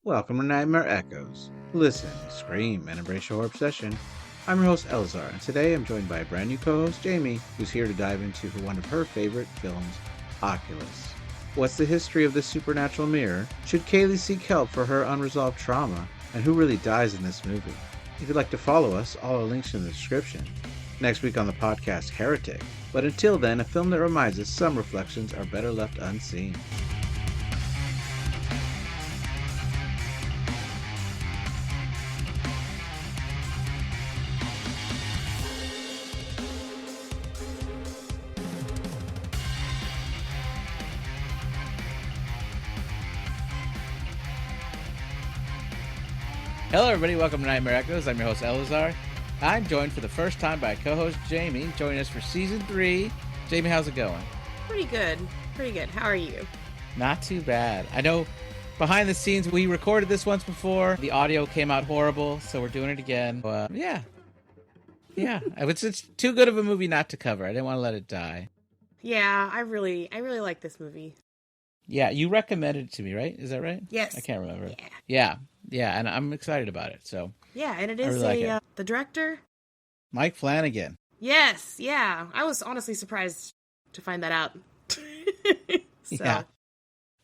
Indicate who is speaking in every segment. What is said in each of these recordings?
Speaker 1: Welcome to Nightmare Echoes. Listen, scream, and embrace your obsession. I'm your host, Eleazar, and today I'm joined by a brand new co-host, Jamie, who's here to dive into one of her favorite films, Oculus. What's the history of this supernatural mirror? Should Kaylie seek help for her unresolved trauma? And who really dies in this movie? If you'd like to follow us, all our links in the description. Next week on the podcast, Heretic. But until then, a film that reminds us some reflections are better left unseen.
Speaker 2: Hello everybody, welcome to Nightmare Echoes. I'm your host Eleazar. I'm joined for the first time by co-host Jamie, joining us for Season 3. Jamie, how's it going?
Speaker 3: Pretty good. How are you? Not
Speaker 2: too bad. I know behind the scenes we recorded this once before. The audio came out horrible, so we're doing it again. Yeah. It's too good of a movie not to cover. I didn't want to let it die.
Speaker 3: Yeah, I really like this movie.
Speaker 2: Yeah, you recommended it to me, right? Is that right?
Speaker 3: Yes.
Speaker 2: I can't remember. Yeah, and I'm excited about it. So
Speaker 3: yeah, and it is the director,
Speaker 2: Mike Flanagan.
Speaker 3: Yes, yeah. I was honestly surprised to find that out.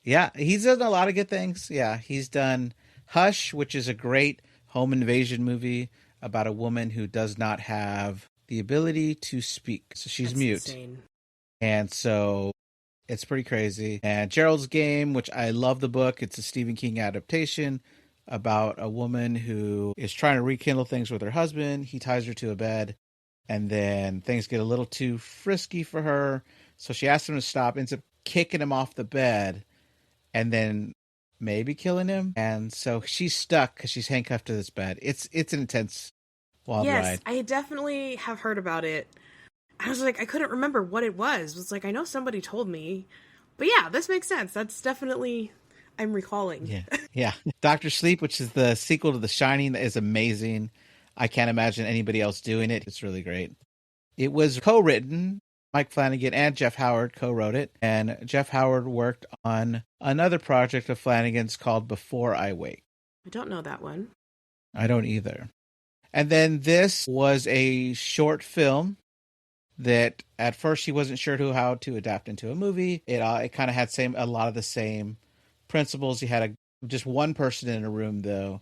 Speaker 2: Yeah, he's done a lot of good things. Yeah, he's done Hush, which is a great home invasion movie about a woman who does not have the ability to speak, so she's mute.
Speaker 3: Insane.
Speaker 2: And so it's pretty crazy. And Gerald's Game, which I love the book. It's a Stephen King adaptation about a woman who is trying to rekindle things with her husband. He ties her to a bed, and then things get a little too frisky for her. So she asks him to stop, ends up kicking him off the bed, and then maybe killing him. And so she's stuck because she's handcuffed to this bed. It's an intense wild ride.
Speaker 3: Yes, I definitely have heard about it. I was like, I couldn't remember what it was. It was like, I know somebody told me. But yeah, this makes sense. That's definitely, I'm recalling.
Speaker 2: Yeah. Dr. Sleep, which is the sequel to The Shining, that is amazing. I can't imagine anybody else doing it. It's really great. It was co-written. Mike Flanagan and Jeff Howard co-wrote it. And Jeff Howard worked on another project of Flanagan's called Before I Wake.
Speaker 3: I don't know that one.
Speaker 2: I don't either. And then this was a short film that at first he wasn't sure how to adapt into a movie. It kind of had a lot of the same principles. He had just one person in a room, though,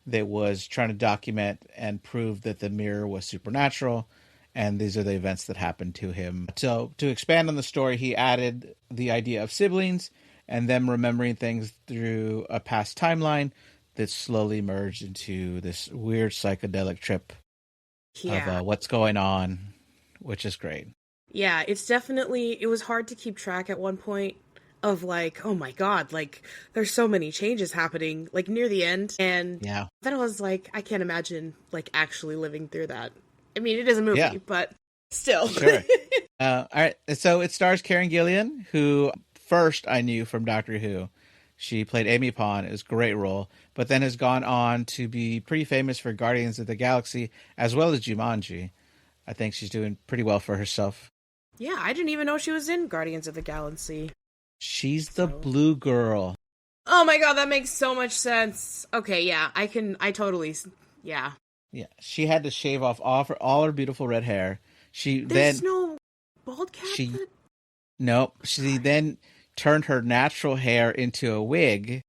Speaker 2: that was trying to document and prove that the mirror was supernatural, and these are the events that happened to him. So to expand on the story, he added the idea of siblings and them remembering things through a past timeline that slowly merged into this weird psychedelic trip of what's going on, which is great.
Speaker 3: Yeah, it was hard to keep track at one point of like, oh my God, like there's so many changes happening like near the end. And then I was like, I can't imagine like actually living through that. I mean, it is a movie, but still.
Speaker 2: Sure. All right. So it stars Karen Gillan, who first I knew from Doctor Who. She played Amy Pond. It was a great role, but then has gone on to be pretty famous for Guardians of the Galaxy as well as Jumanji. I think she's doing pretty well for herself.
Speaker 3: Yeah, I didn't even know she was in Guardians of the Galaxy.
Speaker 2: She's the blue girl.
Speaker 3: Oh my God, that makes so much sense. Okay, yeah, yeah.
Speaker 2: Yeah, she had to shave off all her beautiful red hair.
Speaker 3: There's no bald cap?
Speaker 2: She then turned her natural hair into a wig.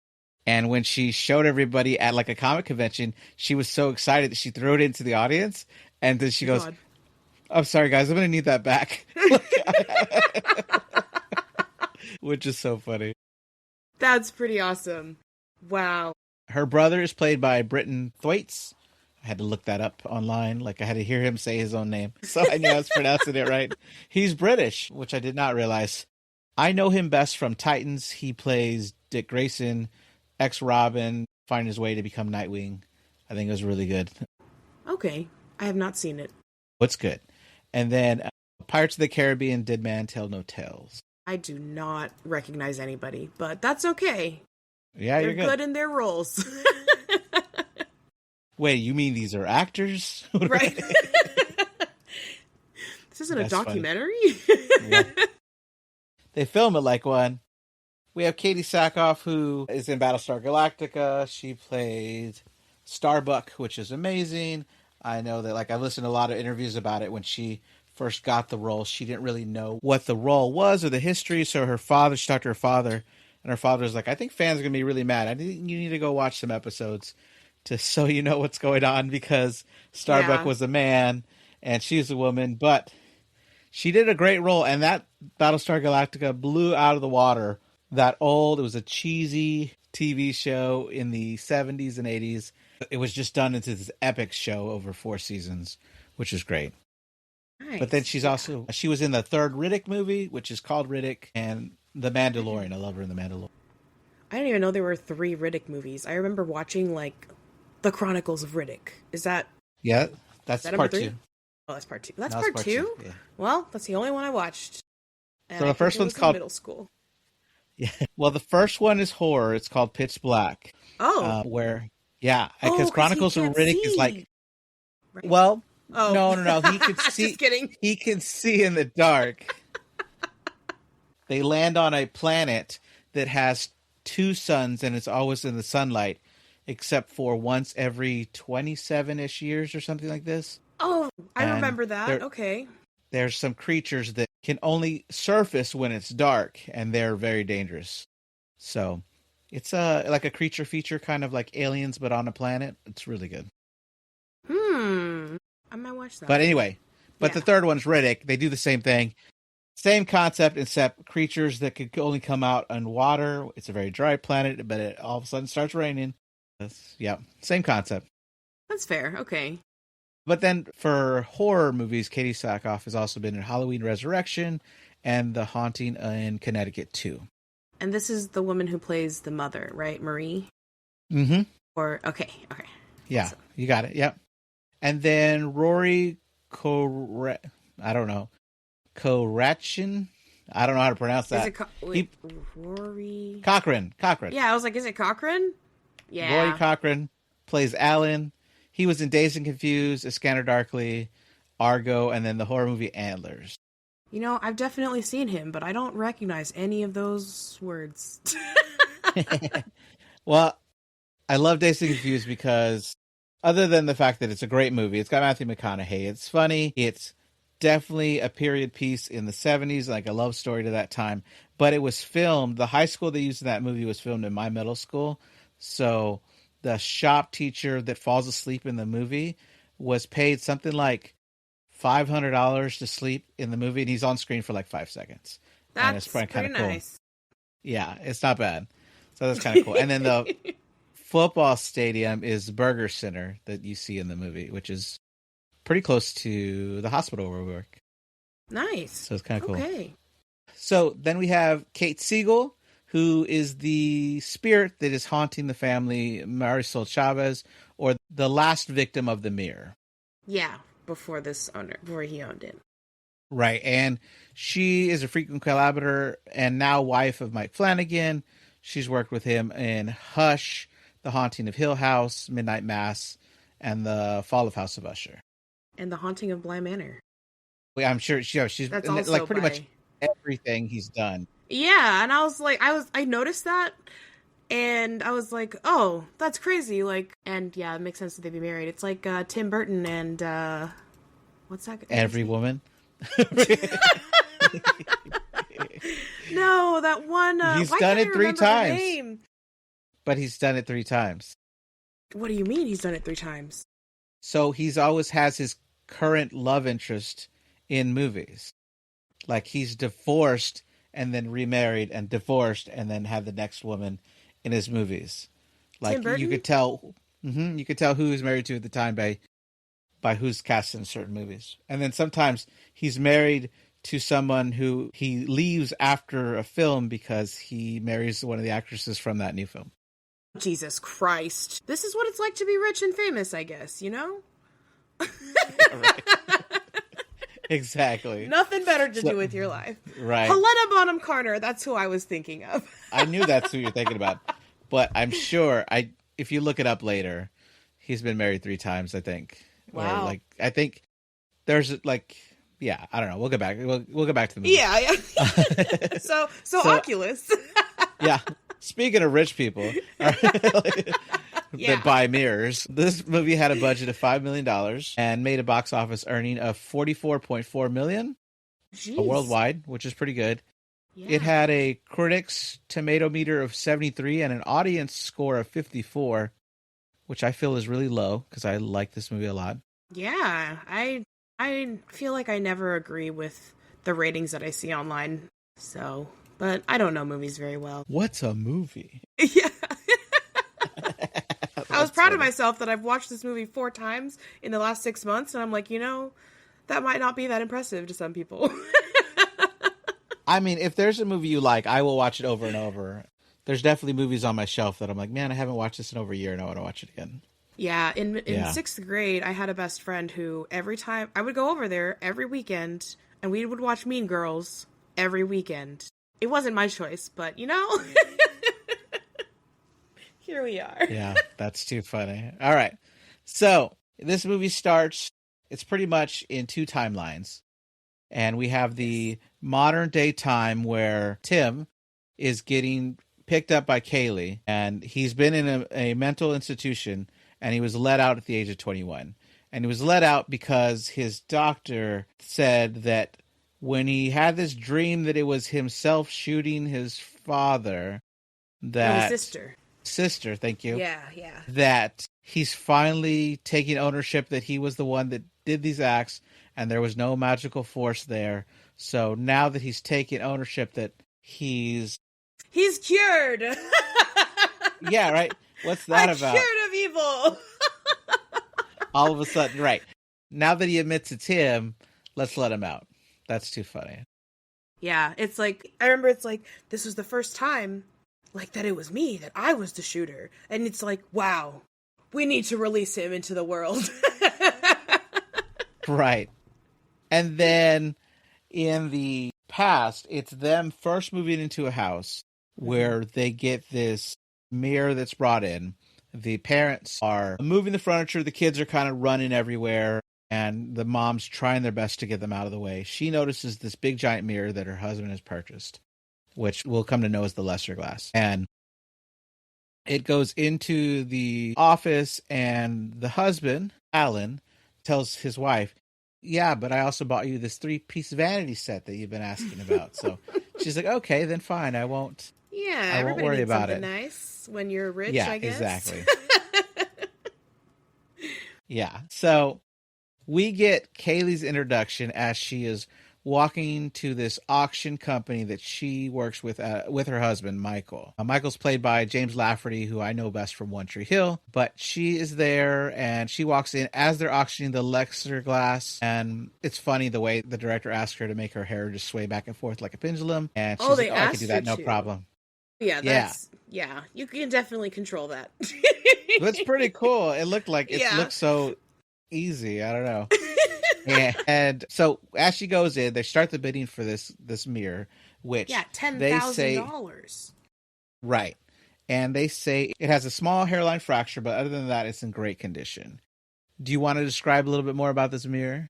Speaker 2: And when she showed everybody at like a comic convention, she was so excited that she threw it into the audience. And then she goes,
Speaker 3: God.
Speaker 2: I'm sorry, guys, I'm going to need that back. Which is so funny.
Speaker 3: That's pretty awesome. Wow.
Speaker 2: Her brother is played by Britton Thwaites. I had to look that up online. Like I had to hear him say his own name. So I knew I was pronouncing it right. He's British, which I did not realize. I know him best from Titans. He plays Dick Grayson, ex-Robin, finding his way to become Nightwing. I think it was really good.
Speaker 3: Okay. I have not seen it.
Speaker 2: What's good? And then Pirates of the Caribbean, Dead Man Tell No Tales.
Speaker 3: I do not recognize anybody, but that's okay.
Speaker 2: Yeah,
Speaker 3: They're
Speaker 2: you're good.
Speaker 3: good in their roles.
Speaker 2: Wait, you mean these are actors?
Speaker 3: Right. This isn't a documentary?
Speaker 2: Yeah. They film it like one. We have Katie Sackhoff, who is in Battlestar Galactica. She played Starbuck, which is amazing. I know that, like, I've listened to a lot of interviews about it. When she first got the role, she didn't really know what the role was or the history. So she talked to her father, and her father was like, I think fans are going to be really mad. I think you need to go watch some episodes so you know what's going on, because Starbuck was a man and she's a woman. But she did a great role, and that Battlestar Galactica blew out of the water it was a cheesy TV show in the 70s and 80s. It was just done into this epic show over 4 seasons, which is great. Nice. But then she was in the third Riddick movie, which is called Riddick, and The Mandalorian. I love her in The Mandalorian.
Speaker 3: I didn't even know there were 3 Riddick movies. I remember watching, like, The Chronicles of Riddick. Is that...
Speaker 2: Yeah, that's part 2.
Speaker 3: Oh, that's part 2. That's part 2? Yeah. Well, that's the only one I watched. And
Speaker 2: so the first one's called...
Speaker 3: middle school.
Speaker 2: Yeah. Well, the first one is horror. It's called Pitch Black.
Speaker 3: Oh.
Speaker 2: Because Chronicles of Riddick is like...
Speaker 3: Right.
Speaker 2: Well, no. He can see.
Speaker 3: Just kidding.
Speaker 2: He can see in the dark. They land on a planet that has 2 suns, and it's always in the sunlight, except for once every 27-ish years or something like this.
Speaker 3: Oh, I remember that. Okay.
Speaker 2: There's some creatures that can only surface when it's dark, and they're very dangerous. So it's like a creature feature, kind of like Aliens, but on a planet. It's really good.
Speaker 3: I might watch that.
Speaker 2: But anyway, the third one's Riddick. They do the same thing. Same concept, except creatures that could only come out on water. It's a very dry planet, but it all of a sudden starts raining. Same concept.
Speaker 3: That's fair. Okay.
Speaker 2: But then for horror movies, Katie Sackhoff has also been in Halloween Resurrection and The Haunting in Connecticut 2.
Speaker 3: And this is the woman who plays the mother, right? Marie?
Speaker 2: Mm-hmm.
Speaker 3: Okay.
Speaker 2: Yeah, awesome. You got it. Yep. And then Rory Korachin. I don't know how to pronounce that.
Speaker 3: Is it Rory?
Speaker 2: Cochran.
Speaker 3: Yeah, I was like, is it Cochran? Yeah.
Speaker 2: Rory Cochran plays Alan. He was in Dazed and Confused, A Scanner Darkly, Argo, and then the horror movie Antlers.
Speaker 3: You know, I've definitely seen him, but I don't recognize any of those words.
Speaker 2: Well, I love Dazed and Confused because, other than the fact that it's a great movie, it's got Matthew McConaughey. It's funny. It's definitely a period piece in the 70s, like a love story to that time. But it was filmed, the high school they used in that movie was filmed in my middle school. So the shop teacher that falls asleep in the movie was paid something like $500 to sleep in the movie, and he's on screen for like 5 seconds.
Speaker 3: That's pretty
Speaker 2: kind of
Speaker 3: nice.
Speaker 2: Cool. Yeah, it's not bad. So that's kind of cool. And then the football stadium is Burger Center that you see in the movie, which is pretty close to the hospital where we work.
Speaker 3: Nice.
Speaker 2: So it's kind of cool.
Speaker 3: Okay.
Speaker 2: So then we have Kate Siegel, who is the spirit that is haunting the family, Marisol Chavez, or the last victim of the mirror.
Speaker 3: Yeah, before he owned it.
Speaker 2: Right, and she is a frequent collaborator and now wife of Mike Flanagan. She's worked with him in Hush, The Haunting of Hill House, Midnight Mass, and The Fall of House of Usher.
Speaker 3: And The Haunting of Bly Manor.
Speaker 2: Well, I'm sure she's
Speaker 3: That's
Speaker 2: like
Speaker 3: also
Speaker 2: pretty much everything he's done.
Speaker 3: Yeah, and I noticed that, and I was like, oh, that's crazy. Like, and yeah, it makes sense that they'd be married. It's like Tim Burton and what's that?
Speaker 2: Every Woman.
Speaker 3: No, that one.
Speaker 2: He's done it 3 times. But he's done it 3 times.
Speaker 3: What do you mean he's done it 3 times?
Speaker 2: So he's always has his current love interest in movies. Like he's divorced and then remarried and divorced and then had the next woman in his movies. Like you could tell who he's married to at the time by who's cast in certain movies. And then sometimes he's married to someone who he leaves after a film because he marries one of the actresses from that new film.
Speaker 3: Jesus Christ. This is what it's like to be rich and famous, I guess, you know?
Speaker 2: Right. Exactly.
Speaker 3: Nothing better to do with your life.
Speaker 2: Right.
Speaker 3: Helena Bonham Carter, that's who I was thinking of.
Speaker 2: I knew that's who you're thinking about. But I'm sure, if you look it up later, he's been married 3 times, I think.
Speaker 3: Wow.
Speaker 2: Or I think there's I don't know. We'll get back. We'll get back to the movie.
Speaker 3: Yeah. So Oculus.
Speaker 2: Yeah. Speaking of rich people that buy mirrors, this movie had a budget of $5 million and made a box office earning of $44.4 million worldwide, which is pretty good. Yeah. It had a critics tomato meter of 73 and an audience score of 54, which I feel is really low because I like this movie a lot.
Speaker 3: Yeah, I feel like I never agree with the ratings that I see online. So, but I don't know movies very well.
Speaker 2: What's a movie?
Speaker 3: Yeah. I was proud of myself that I've watched this movie 4 times in the last 6 months, and I'm like, that might not be that impressive to some people.
Speaker 2: I mean, if there's a movie you like, I will watch it over and over. There's definitely movies on my shelf that I'm like, man, I haven't watched this in over a year and I want to watch it again.
Speaker 3: Yeah, in 6th grade, I had a best friend who every time I would go over there every weekend and we would watch Mean Girls every weekend. It wasn't my choice, but here we are.
Speaker 2: Yeah, that's too funny. All right. So this movie starts, it's pretty much in 2 timelines. And we have the modern day time where Tim is getting picked up by Kaylie, and he's been in a mental institution, and he was let out at the age of 21. And he was let out because his doctor said that when he had this dream that it was himself shooting his father, that...
Speaker 3: his sister.
Speaker 2: Sister, thank you.
Speaker 3: Yeah.
Speaker 2: That he's finally taking ownership that he was the one that did these acts, and there was no magical force there. So now that he's taking ownership that he's
Speaker 3: cured.
Speaker 2: Yeah, right. What's that about?
Speaker 3: Cured of evil.
Speaker 2: All of a sudden, right. Now that he admits it's him, let's let him out. That's too funny.
Speaker 3: Yeah, it's like, I remember it's like, this was the first time, like, that it was me, that I was the shooter. And it's like, wow, we need to release him into the world.
Speaker 2: Right. And then in the past, it's them first moving into a house where they get this mirror that's brought in. The parents are moving the furniture. The kids are kind of running everywhere. And the mom's trying their best to get them out of the way. She notices this big giant mirror that her husband has purchased, which we'll come to know as the lesser glass. And it goes into the office, and the husband, Alan, tells his wife, yeah, but I also bought you this 3-piece vanity set that you've been asking about. So she's like, okay, then fine. I won't worry about it.
Speaker 3: Nice when you're rich, I guess.
Speaker 2: Exactly. Yeah. So we get Kaylie's introduction as she is walking to this auction company that she works with her husband, Michael. Michael's played by James Lafferty, who I know best from One Tree Hill. But she is there, and she walks in as they're auctioning the lesser glass. And it's funny the way the director asked her to make her hair just sway back and forth like a pendulum. And she's like, I can do that, no problem.
Speaker 3: Yeah, you can definitely control that.
Speaker 2: That's pretty cool. It looked like it looked so easy. I don't know. And so as she goes in, they start the bidding for this mirror, which
Speaker 3: $10,000.
Speaker 2: Right. And they say it has a small hairline fracture, but other than that, it's in great condition. Do you want to describe a little bit more about this mirror?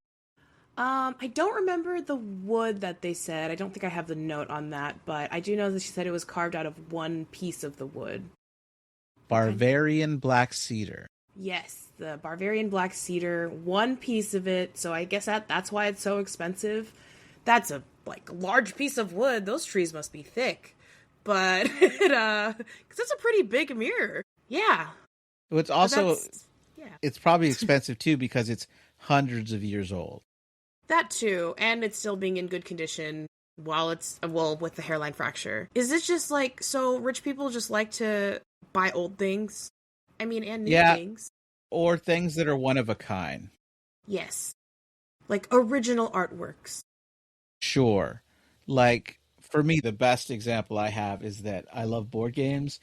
Speaker 3: I don't remember the wood that they said. I don't think I have the note on that, but I do know that she said it was carved out of one piece of the wood.
Speaker 2: Bavarian black cedar.
Speaker 3: Yes, the Bavarian black cedar, one piece of it. So I guess that's why it's so expensive. That's a large piece of wood. Those trees must be thick, but because it's a pretty big mirror. Yeah.
Speaker 2: It's also it's probably expensive too because it's hundreds of years old.
Speaker 3: That too, and it's still being in good condition while with the hairline fracture. Is this just so rich people just like to buy old things? I mean, and new things.
Speaker 2: Or things that are one of a kind.
Speaker 3: Yes. Like original artworks.
Speaker 2: Sure. For me, the best example I have is that I love board games,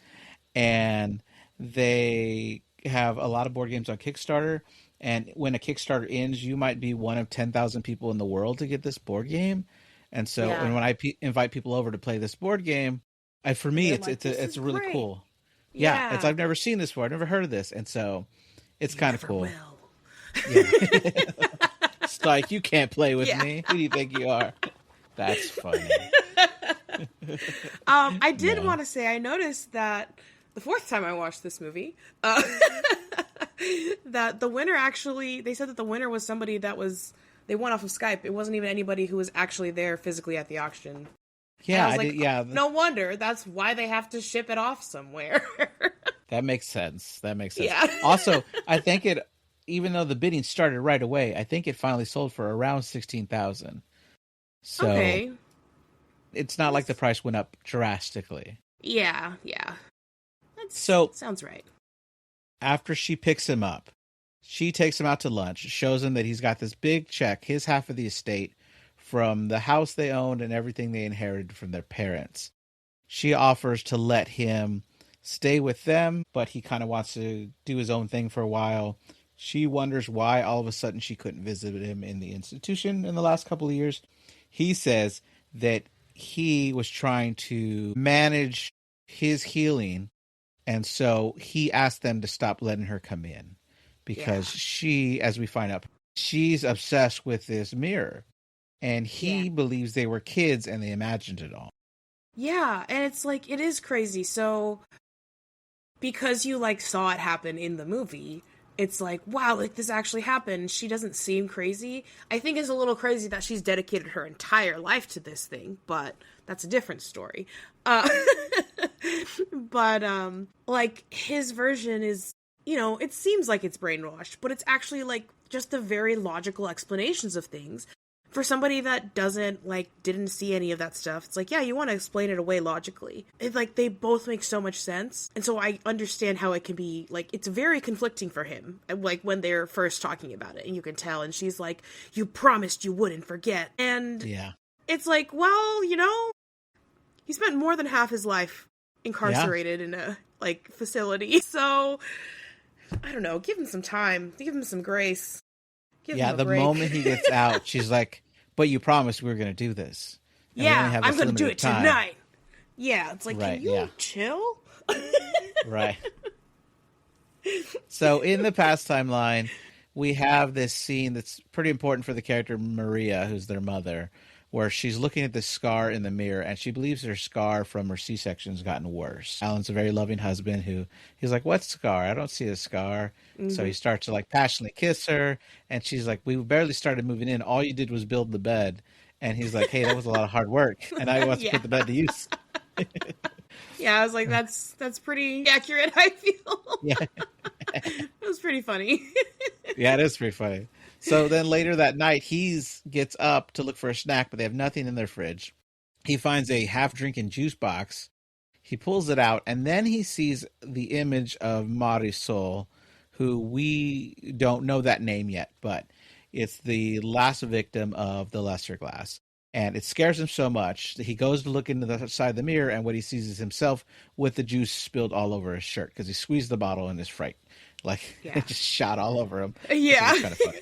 Speaker 2: and they have a lot of board games on Kickstarter. And when a Kickstarter ends, you might be one of 10,000 people in the world to get this board game. And so, and when I invite people over to play this board game, for me, it's really great. Cool. Yeah, I've never seen this before. I've never heard of this, and so it's kind of cool.
Speaker 3: Will.
Speaker 2: Yeah. It's like, you can't play with me. Who do you think you are? That's funny.
Speaker 3: I did want to say, I noticed that the fourth time I watched this movie, that the winner actually, they said that the winner was somebody that was, they won off of Skype. It wasn't even anybody who was actually there physically at the auction.
Speaker 2: Yeah,
Speaker 3: I was like, no wonder. That's why they have to ship it off somewhere.
Speaker 2: That makes sense.
Speaker 3: Yeah.
Speaker 2: Also, I think it, even though the bidding started right away, I think it finally sold for around $16,000. So
Speaker 3: okay.
Speaker 2: It's not like the price went up drastically.
Speaker 3: Yeah. Sounds right.
Speaker 2: After she picks him up, she takes him out to lunch, shows him that he's got this big check, his half of the estate, from the house they owned and everything they inherited from their parents. She offers to let him stay with them, but he kind of wants to do his own thing for a while. She wonders why all of a sudden she couldn't visit him in the institution in the last couple of years. He says that he was trying to manage his healing, and so he asked them to stop letting her come in because she, as we find out, she's obsessed with this mirror, and he believes they were kids and they imagined it all.
Speaker 3: Yeah, and it's like, it is crazy. So because you like saw it happen in the movie, it's like, wow, like this actually happened. She doesn't seem crazy. I think it's a little crazy that she's dedicated her entire life to this thing, but that's a different story. But like his version is, you know, it seems like it's brainwashed, but it's actually like just the very logical explanations of things. For somebody that didn't see any of that stuff, it's like, yeah, you want to explain it away logically. It's like, they both make so much sense. And so I understand how it can be, like, it's very conflicting for him, like, when they're first talking about it, and you can tell, and she's like, you promised you wouldn't forget. And it's like, well, you know, he spent more than half his life incarcerated in a, like, facility. So, I don't know, give him some time, give him some grace.
Speaker 2: The moment he gets out, she's like, but you promised we were going to do this.
Speaker 3: And I'm going to do it tonight. Yeah, it's like, can you chill?
Speaker 2: Right. So in the past timeline, we have this scene that's pretty important for the character Maria, who's their mother, where she's looking at this scar in the mirror, and she believes her scar from her C-section has gotten worse. Alan's a very loving husband he's like, what scar? I don't see a scar. Mm-hmm. So he starts to like passionately kiss her, and she's like, we barely started moving in. All you did was build the bed. And he's like, hey, that was a lot of hard work. And now he wants to put the bed to use.
Speaker 3: Yeah, I was like, that's pretty accurate, I feel. Yeah. It was pretty funny.
Speaker 2: Yeah, it is pretty funny. So then later that night, he gets up to look for a snack, but they have nothing in their fridge. He finds a half-drinking juice box. He pulls it out, and then he sees the image of Marisol, who we don't know that name yet, but it's the last victim of the Lesser Glass. And it scares him so much that he goes to look into the side of the mirror, and what he sees is himself with the juice spilled all over his shirt because he squeezed the bottle in his fright. Like, it just shot all over him.
Speaker 3: Yeah.
Speaker 2: It was kind of funny.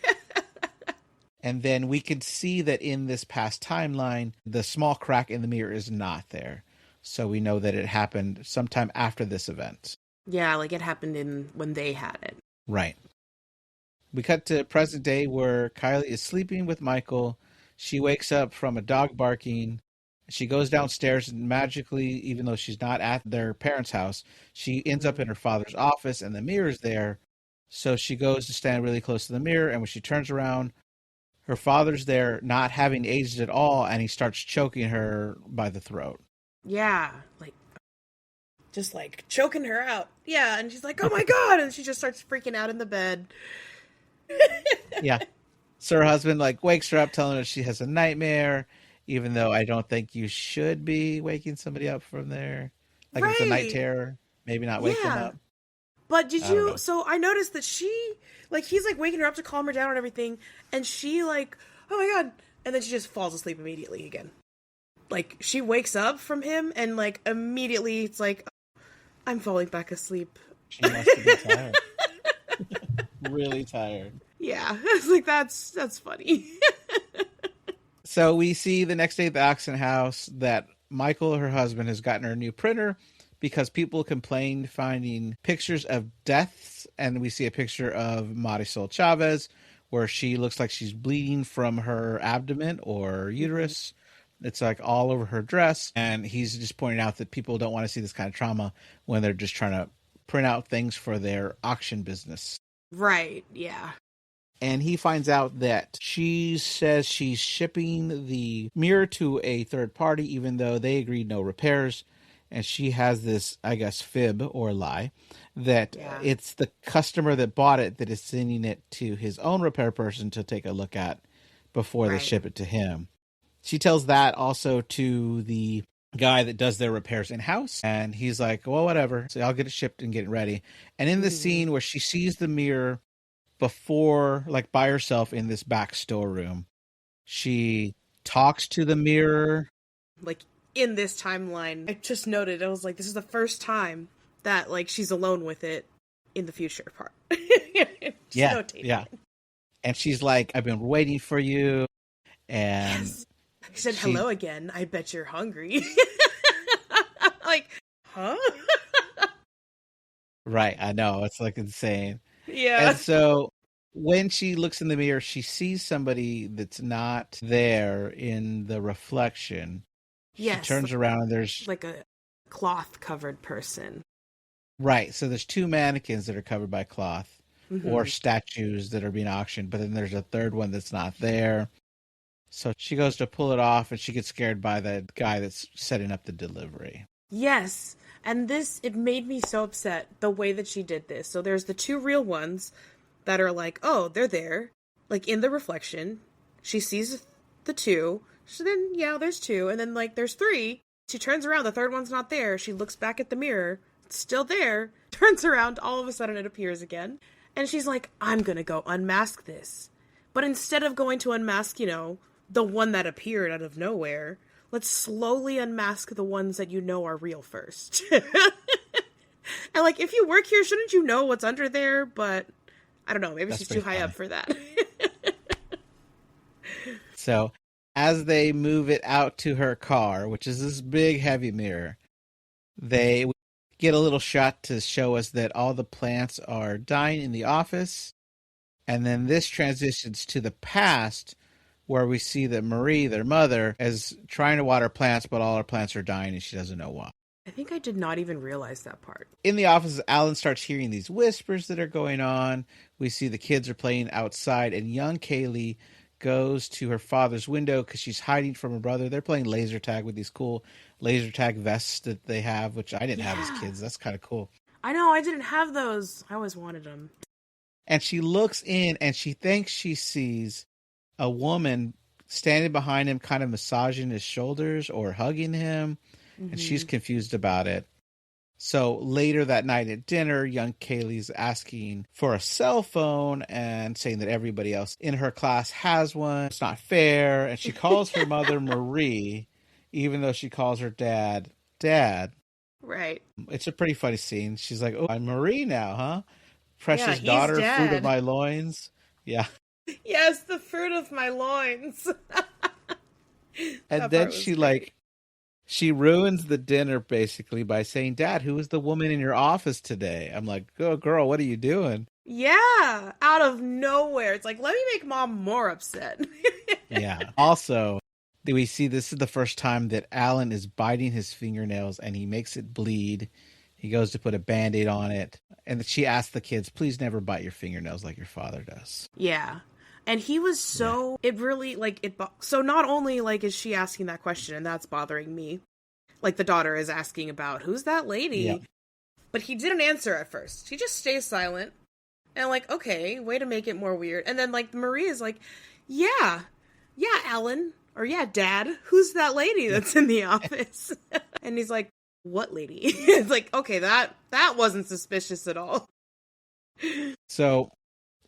Speaker 2: And then we could see that in this past timeline, the small crack in the mirror is not there. So we know that it happened sometime after this event.
Speaker 3: Yeah, like it happened when they had it.
Speaker 2: Right. We cut to present day where Kaylie is sleeping with Michael. She wakes up from a dog barking. She goes downstairs and magically, even though she's not at their parents' house, she ends up in her father's office and the mirror's there. So she goes to stand really close to the mirror, and when she turns around, her father's there, not having aged at all, and he starts choking her by the throat.
Speaker 3: Yeah, like, just like choking her out. Yeah, and she's like, oh my God, and she just starts freaking out in the bed.
Speaker 2: Yeah. So her husband like wakes her up, telling her she has a nightmare, even though I don't think you should be waking somebody up from there. Like, it's a night terror. Maybe not wake them up.
Speaker 3: But did you, so I noticed that she, like, he's like waking her up to calm her down and everything, and she like, oh my God, and then she just falls asleep immediately again. Like, she wakes up from him, and like immediately it's like, I'm falling back asleep.
Speaker 2: She must be tired. Really tired.
Speaker 3: Yeah, it's like, that's funny.
Speaker 2: So we see the next day at the auction house that Michael, her husband, has gotten her a new printer because people complained finding pictures of deaths, and we see a picture of Marisol Chavez where she looks like she's bleeding from her abdomen or uterus. It's like all over her dress. And he's just pointing out that people don't want to see this kind of trauma when they're just trying to print out things for their auction business.
Speaker 3: Right, yeah.
Speaker 2: And he finds out that she says she's shipping the mirror to a third party, even though they agreed no repairs. And she has this, I guess, fib or lie that it's the customer that bought it that is sending it to his own repair person to take a look at before they ship it to him. She tells that also to the guy that does their repairs in-house. And he's like, well, whatever. So I'll get it shipped and get it ready. And in the scene where she sees the mirror before, like by herself in this back storeroom, she talks to the mirror.
Speaker 3: Like in this timeline, I just noted, I was like, this is the first time that like she's alone with it in the future part.
Speaker 2: Yeah. And she's like, I've been waiting for you. And
Speaker 3: he said, hello again. I bet you're hungry. Like, huh?
Speaker 2: Right. I know. It's like insane.
Speaker 3: Yeah.
Speaker 2: And so when she looks in the mirror, she sees somebody that's not there in the reflection.
Speaker 3: Yes.
Speaker 2: She turns around and there's
Speaker 3: like a cloth covered person.
Speaker 2: Right. So there's two mannequins that are covered by cloth or statues that are being auctioned, but then there's a third one that's not there. So she goes to pull it off and she gets scared by the guy that's setting up the delivery.
Speaker 3: Yes. And it made me so upset the way that she did this. So there's the two real ones that are like, oh, they're there. Like in the reflection. She sees the two. So then, yeah, there's two. And then like there's three. She turns around. The third one's not there. She looks back at the mirror. It's still there. Turns around. All of a sudden it appears again. And she's like, I'm going to go unmask this. But instead of going to unmask, the one that appeared out of nowhere, let's slowly unmask the ones that are real first. And like, if you work here, shouldn't you know what's under there? But I don't know. Maybe she's too high up for that.
Speaker 2: So as they move it out to her car, which is this big, heavy mirror, they get a little shot to show us that all the plants are dying in the office. And then this transitions to the past, where we see that Marie, their mother, is trying to water plants, but all her plants are dying and she doesn't know why.
Speaker 3: I think I did not even realize that part.
Speaker 2: In the office, Alan starts hearing these whispers that are going on. We see the kids are playing outside, and young Kaylie goes to her father's window because she's hiding from her brother. They're playing laser tag with these cool laser tag vests that they have, which I didn't have as kids. That's kind of cool.
Speaker 3: I know, I didn't have those. I always wanted them.
Speaker 2: And she looks in and she thinks she sees a woman standing behind him, kind of massaging his shoulders or hugging him. And she's confused about it. So later that night at dinner, young Kaylie's asking for a cell phone and saying that everybody else in her class has one. It's not fair. And she calls her mother Marie, even though she calls her dad.
Speaker 3: Right.
Speaker 2: It's a pretty funny scene. She's like, oh, I'm Marie now, huh? Precious daughter, fruit of my loins. Yeah.
Speaker 3: Yes, the fruit of my loins.
Speaker 2: And then she ruins the dinner basically by saying, Dad, who was the woman in your office today? I'm like, oh, girl, what are you doing?
Speaker 3: Yeah, out of nowhere. It's like, let me make Mom more upset.
Speaker 2: Yeah. Also, we see this is the first time that Alan is biting his fingernails and he makes it bleed. He goes to put a Band-Aid on it. And she asks the kids, please never bite your fingernails like your father does.
Speaker 3: Yeah. And he was so, it really, so not only, is she asking that question, and that's bothering me, the daughter is asking about, who's that lady? But he didn't answer at first. He just stays silent, and okay, way to make it more weird. And then, Marie is like, yeah, Alan, or yeah, Dad, who's that lady that's in the office? And he's like, what lady? It's like, okay, that wasn't suspicious at all.
Speaker 2: So,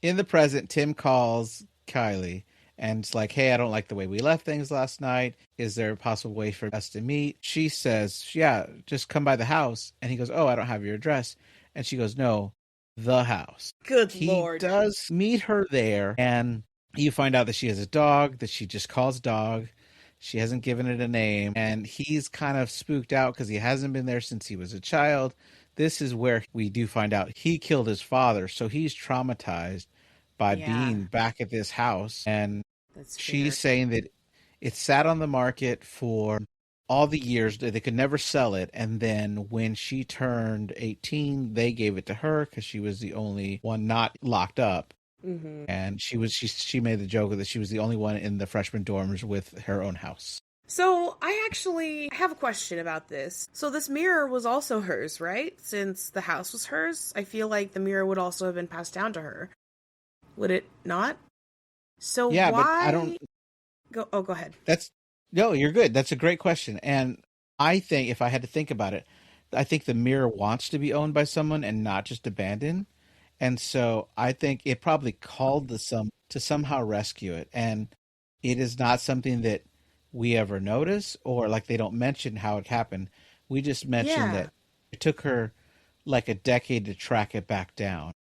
Speaker 2: in the present, Tim calls Kaylie and it's like, hey, I don't like the way we left things last night. Is there a possible way for us to meet? She says, yeah, just come by the house. And he goes, oh, I don't have your address. And she goes, no, the house.
Speaker 3: Good Lord.
Speaker 2: He does meet her there. And you find out that she has a dog that she just calls dog. She hasn't given it a name. And he's kind of spooked out because he hasn't been there since he was a child. This is where we do find out he killed his father. So he's traumatized by being back at this house. And she's saying that It sat on the market for all the years. They could never sell it. And then when she turned 18, they gave it to her because she was the only one not locked up.
Speaker 3: Mm-hmm.
Speaker 2: And she made the joke that she was the only one in the freshman dorms with her own house.
Speaker 3: So I actually have a question about this. So this mirror was also hers, right? Since the house was hers, I feel like the mirror would also have been passed down to her. Would it not? So
Speaker 2: yeah,
Speaker 3: why?
Speaker 2: But I don't.
Speaker 3: Go ahead.
Speaker 2: No, you're good. That's a great question. And I think if I had to think about it, I think the mirror wants to be owned by someone and not just abandoned. And so I think it probably called to somehow rescue it. And it is not something that we ever notice, or like they don't mention how it happened. We just mentioned that it took her like a decade to track it back down.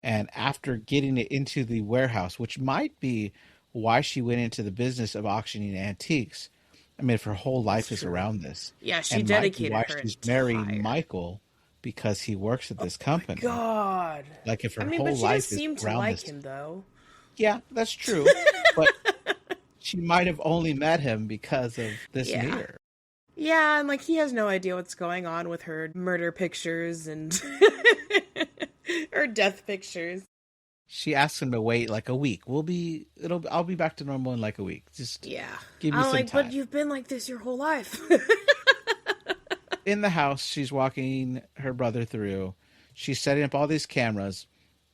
Speaker 2: And after getting it into the warehouse, which might be why she went into the business of auctioning antiques. I mean, if her whole life is around this.
Speaker 3: Yeah, she
Speaker 2: and
Speaker 3: dedicated
Speaker 2: why
Speaker 3: her
Speaker 2: she's
Speaker 3: entire...
Speaker 2: marrying Michael because he works at this company.
Speaker 3: My God.
Speaker 2: Like if her
Speaker 3: but
Speaker 2: whole
Speaker 3: she
Speaker 2: life
Speaker 3: does
Speaker 2: is
Speaker 3: seem to
Speaker 2: around
Speaker 3: like
Speaker 2: this.
Speaker 3: him, though.
Speaker 2: Yeah, that's true. But she might have only met him because of this mirror.
Speaker 3: Yeah, and like he has no idea what's going on with her murder pictures and her death pictures.
Speaker 2: She asks him to wait like a week. I'll be back to normal in like a week. Just give me some time.
Speaker 3: But you've been like this your whole life.
Speaker 2: In the house, she's walking her brother through. She's setting up all these cameras,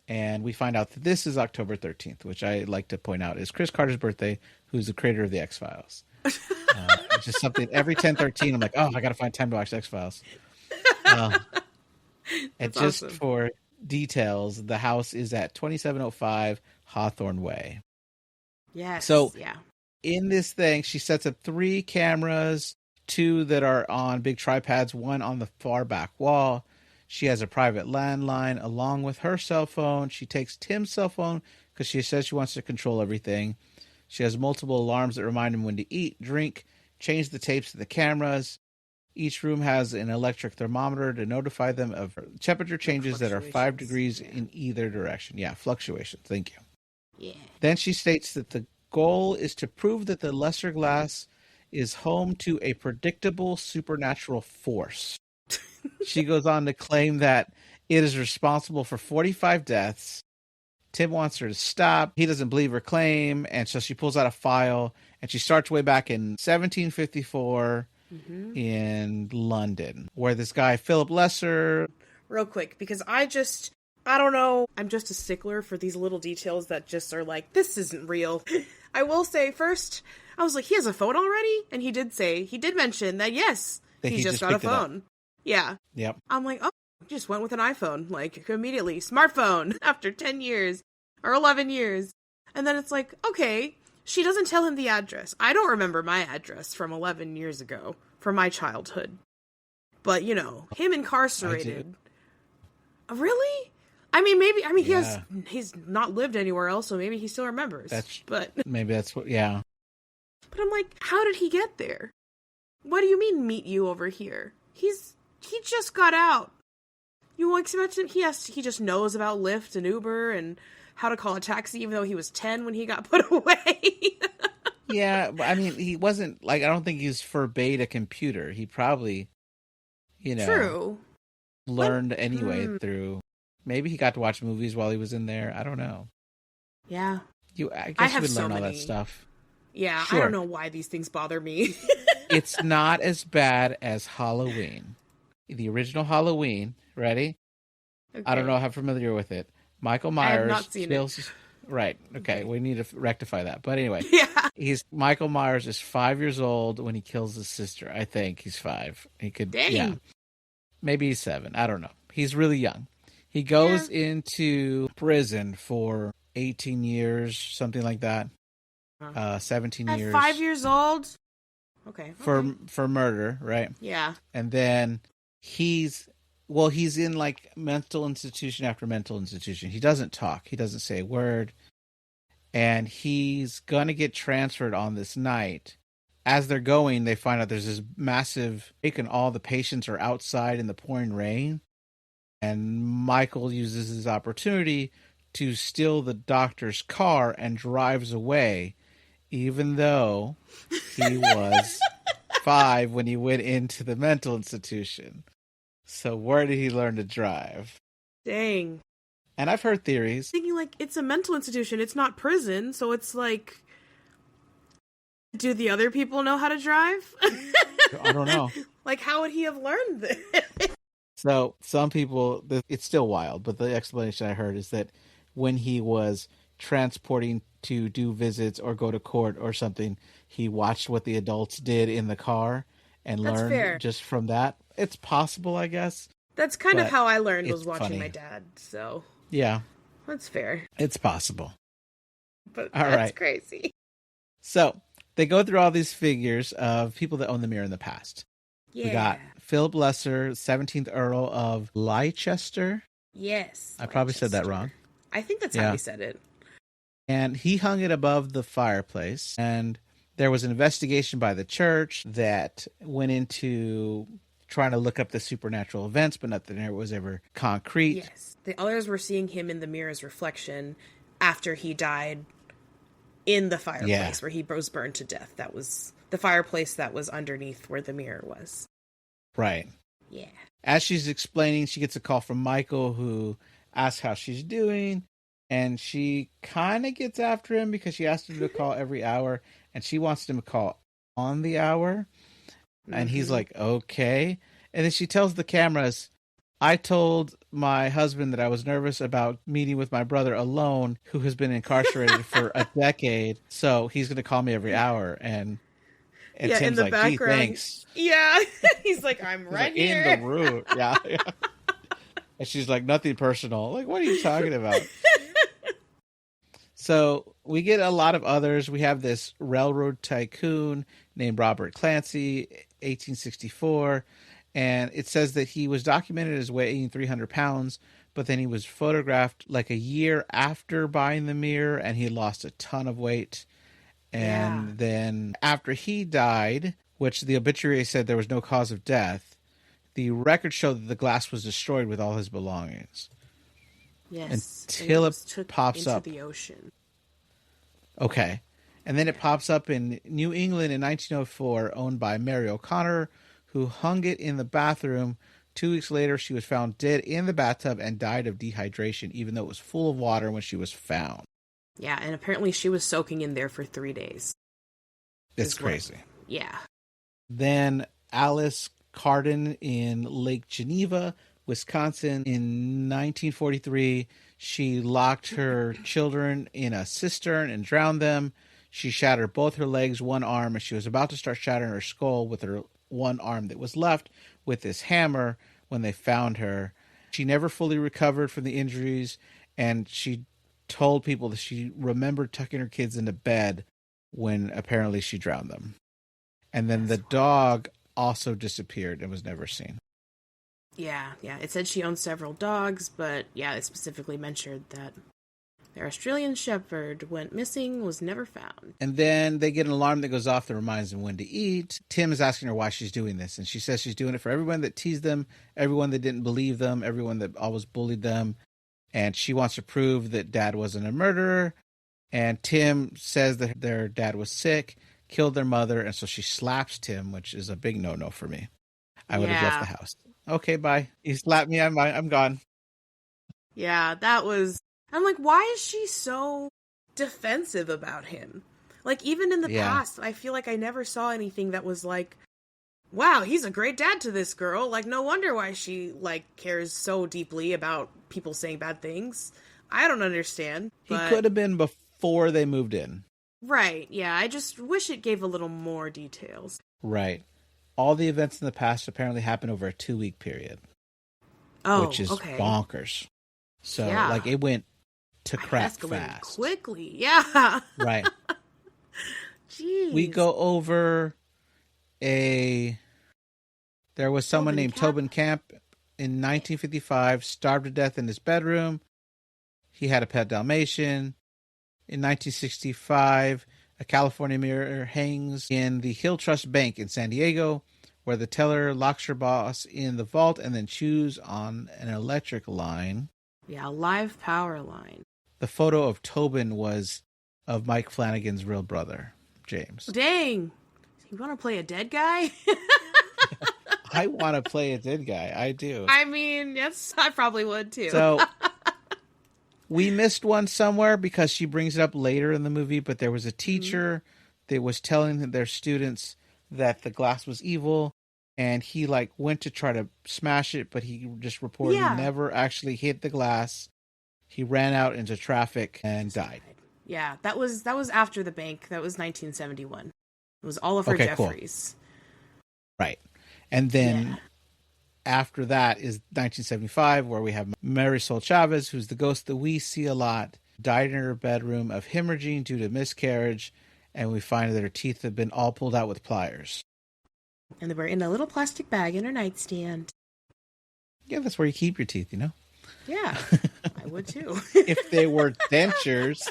Speaker 2: and we find out that this is October 13th, which I like to point out is Chris Carter's birthday, who's the creator of the X-Files. It's just something every 10/13, I'm like, oh, I got to find time to watch the X-Files. And just
Speaker 3: awesome.
Speaker 2: For details, the house is at 2705 Hawthorne Way.
Speaker 3: Yes.
Speaker 2: So in this thing, she sets up 3 cameras, 2 that are on big tripods, 1 on the far back wall. She has a private landline along with her cell phone. She takes Tim's cell phone because she says she wants to control everything. She has multiple alarms that remind him when to eat, drink, change the tapes to the cameras. Each room has an electric thermometer to notify them of temperature changes that are 5 degrees in either direction. Yeah, fluctuations. Thank you.
Speaker 3: Yeah.
Speaker 2: Then she states that the goal is to prove that the lesser glass is home to a predictable supernatural force. She goes on to claim that it is responsible for 45 deaths. Tim wants her to stop. He doesn't believe her claim, and so she pulls out a file, and she starts way back in 1754 in London, where this guy, Philip Lesser...
Speaker 3: Real quick, because I don't know, I'm just a stickler for these little details that just are like, this isn't real. I will say first, I was like, he has a phone already? And he did mention that, yes, he just got a phone. Yeah.
Speaker 2: Yep.
Speaker 3: I'm like, oh, just went with an iPhone, like, immediately. Smartphone, after 10 years, or 11 years. And then it's like, okay, she doesn't tell him the address. I don't remember my address from 11 years ago, from my childhood. But, him incarcerated. Really? He's not lived anywhere else, so maybe he still remembers.
Speaker 2: Maybe that's what, yeah.
Speaker 3: But I'm like, how did he get there? What do you mean, meet you over here? He just got out. You expect him? He just knows about Lyft and Uber and how to call a taxi, even though he was 10 when he got put away.
Speaker 2: Yeah, but I mean, he wasn't I don't think he's forbade a computer. He probably,
Speaker 3: True.
Speaker 2: learned anyway through. Maybe he got to watch movies while he was in there. I don't know.
Speaker 3: Yeah.
Speaker 2: I guess you would learn all that stuff.
Speaker 3: Yeah, sure. I don't know why these things bother me.
Speaker 2: It's not as bad as Halloween. The original Halloween, ready? Okay. I don't know how familiar with it. Michael Myers.
Speaker 3: I have not seen it.
Speaker 2: Right. Okay. We need to rectify that. But anyway,
Speaker 3: yeah.
Speaker 2: Michael Myers is 5 years old when he kills his sister. I think he's 5. He could.
Speaker 3: Dang.
Speaker 2: Yeah. Maybe he's 7. I don't know. He's really young. He goes into prison for 18 years, something like that. 17
Speaker 3: At
Speaker 2: years.
Speaker 3: 5 years old. Okay.
Speaker 2: For murder, right?
Speaker 3: Yeah.
Speaker 2: And then he's in like mental institution after mental institution. He doesn't talk. He doesn't say a word. And he's going to get transferred on this night. As they're going, they find out there's this massive break and all the patients are outside in the pouring rain. And Michael uses his opportunity to steal the doctor's car and drives away. even though he was 5 when he went into the mental institution. So where did he learn to drive?
Speaker 3: Dang.
Speaker 2: And I've heard theories.
Speaker 3: Thinking like it's a mental institution, it's not prison, so it's like, do the other people know how to drive?
Speaker 2: I don't know.
Speaker 3: Like, how would he have learned this?
Speaker 2: So some people, it's still wild, but the explanation I heard is that when he was transporting to do visits or go to court or something, he watched what the adults did in the car and learned just from that. It's possible, I guess.
Speaker 3: That's kind of how I learned, was watching my dad. So
Speaker 2: yeah,
Speaker 3: that's fair.
Speaker 2: It's possible.
Speaker 3: But that's crazy.
Speaker 2: So they go through all these figures of people that own the mirror in the past. Yeah. We got Philip Lesser, 17th Earl of Leicester.
Speaker 3: Yes.
Speaker 2: I probably said that wrong.
Speaker 3: I think that's how he said it.
Speaker 2: And he hung it above the fireplace. And there was an investigation by the church that went into trying to look up the supernatural events, but nothing was ever concrete.
Speaker 3: Yes. The others were seeing him in the mirror's reflection after he died in the fireplace where he was burned to death. That was the fireplace that was underneath where the mirror was.
Speaker 2: Right.
Speaker 3: Yeah.
Speaker 2: As she's explaining, she gets a call from Michael, who asks how she's doing. And she kind of gets after him because she asked him to call every hour. And she wants him to call on the hour. And he's like, okay. And then she tells the cameras, I told my husband that I was nervous about meeting with my brother alone, who has been incarcerated for a decade. So he's going to call me every hour. And Tim's
Speaker 3: in the
Speaker 2: like,
Speaker 3: background,
Speaker 2: gee, thanks.
Speaker 3: Yeah. He's like, I'm right here.
Speaker 2: In the room. Yeah. And she's like, nothing personal. Like, what are you talking about? So we get a lot of others. We have this railroad tycoon named Robert Clancy, 1864. And it says that he was documented as weighing 300 pounds, but then he was photographed like a year after buying the mirror, and he lost a ton of weight. And then after he died, which the obituary said there was no cause of death, the records show that the glass was destroyed with all his belongings.
Speaker 3: Yes.
Speaker 2: Until it pops
Speaker 3: into
Speaker 2: up.
Speaker 3: The ocean.
Speaker 2: Okay. And then it pops up in New England in 1904, owned by Mary O'Connor, who hung it in the bathroom. 2 weeks later, she was found dead in the bathtub and died of dehydration, even though it was full of water when she was found.
Speaker 3: Yeah, and apparently she was soaking in there for 3 days.
Speaker 2: It's crazy.
Speaker 3: Yeah.
Speaker 2: Then Alice Carden in Lake Geneva, Wisconsin, in 1943, she locked her children in a cistern and drowned them. She shattered both her legs, one arm, and she was about to start shattering her skull with her one arm that was left with this hammer when they found her. She never fully recovered from the injuries, and she told people that she remembered tucking her kids into bed when apparently she drowned them. And then the dog also disappeared and was never seen.
Speaker 3: Yeah. It said she owned several dogs, but it specifically mentioned that their Australian Shepherd went missing, was never found.
Speaker 2: And then they get an alarm that goes off that reminds them when to eat. Tim is asking her why she's doing this, and she says she's doing it for everyone that teased them, everyone that didn't believe them, everyone that always bullied them, and she wants to prove that Dad wasn't a murderer. And Tim says that their dad was sick, killed their mother, and so she slaps Tim, which is a big no-no for me. I would have left the house. Okay, bye. You slapped me, I'm gone.
Speaker 3: Yeah, that was... I'm like, why is she so defensive about him? Like, even in the past, I feel like I never saw anything that was like, wow, he's a great dad to this girl. Like, no wonder why she, cares so deeply about people saying bad things. I don't understand.
Speaker 2: He could have been before they moved in.
Speaker 3: Right, yeah. I just wish it gave a little more details.
Speaker 2: Right. All the events in the past apparently happened over a 2-week period.
Speaker 3: Oh,
Speaker 2: which is
Speaker 3: okay.
Speaker 2: bonkers. So, it went to crap fast.
Speaker 3: Quickly, yeah.
Speaker 2: Right.
Speaker 3: Jeez.
Speaker 2: We go over there was someone named Tobin Camp in 1955, starved to death in his bedroom. He had a pet Dalmatian. In 1965, a California mirror hangs in the Hill Trust Bank in San Diego, where the teller locks her boss in the vault and then chews on an electric line.
Speaker 3: Yeah, a live power line.
Speaker 2: The photo of Tobin was of Mike Flanagan's real brother. James.
Speaker 3: Dang. You want to play a dead guy?
Speaker 2: I want to play a dead guy. I do.
Speaker 3: I mean, yes, I probably would too.
Speaker 2: So we missed one somewhere because she brings it up later in the movie, but there was a teacher that was telling their students that the glass was evil, and he like went to try to smash it, but he just reportedly never actually hit the glass. He ran out into traffic and died.
Speaker 3: Yeah, that was after the bank. That was 1971. It was Oliver Jeffries.
Speaker 2: Cool. Right. And then after that is 1975, where we have Marisol Chavez, who's the ghost that we see a lot, died in her bedroom of hemorrhaging due to miscarriage, and we find that her teeth have been all pulled out with pliers.
Speaker 3: And they were in a little plastic bag in her nightstand.
Speaker 2: Yeah, that's where you keep your teeth, you know?
Speaker 3: Yeah, I would too.
Speaker 2: If they were dentures.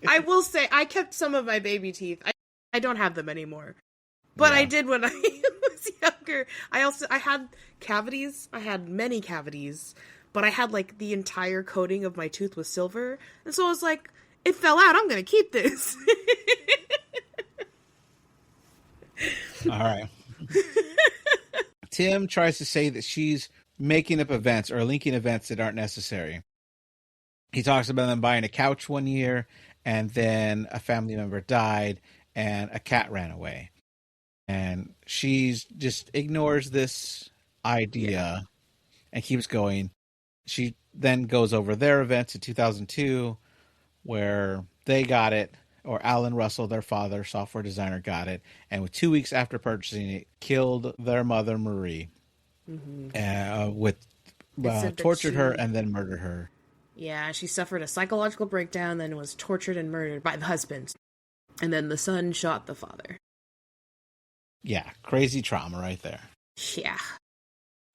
Speaker 3: I will say, I kept some of my baby teeth. I don't have them anymore. But I did when I was younger. I had cavities. I had many cavities. But I had like the entire coating of my tooth was silver. And so I was like, it fell out. I'm going to keep this.
Speaker 2: All right. Tim tries to say that she's making up events or linking events that aren't necessary. He talks about them buying a couch one year, and then a family member died, and a cat ran away. And she just ignores this idea and keeps going. She then goes over their events in 2002, where they got it, or Alan Russell, their father, software designer, got it, and with 2 weeks after purchasing it, killed their mother, Marie, tortured her and then murdered her.
Speaker 3: Yeah, she suffered a psychological breakdown, then was tortured and murdered by the husband. And then the son shot the father.
Speaker 2: Yeah, crazy trauma right there.
Speaker 3: Yeah.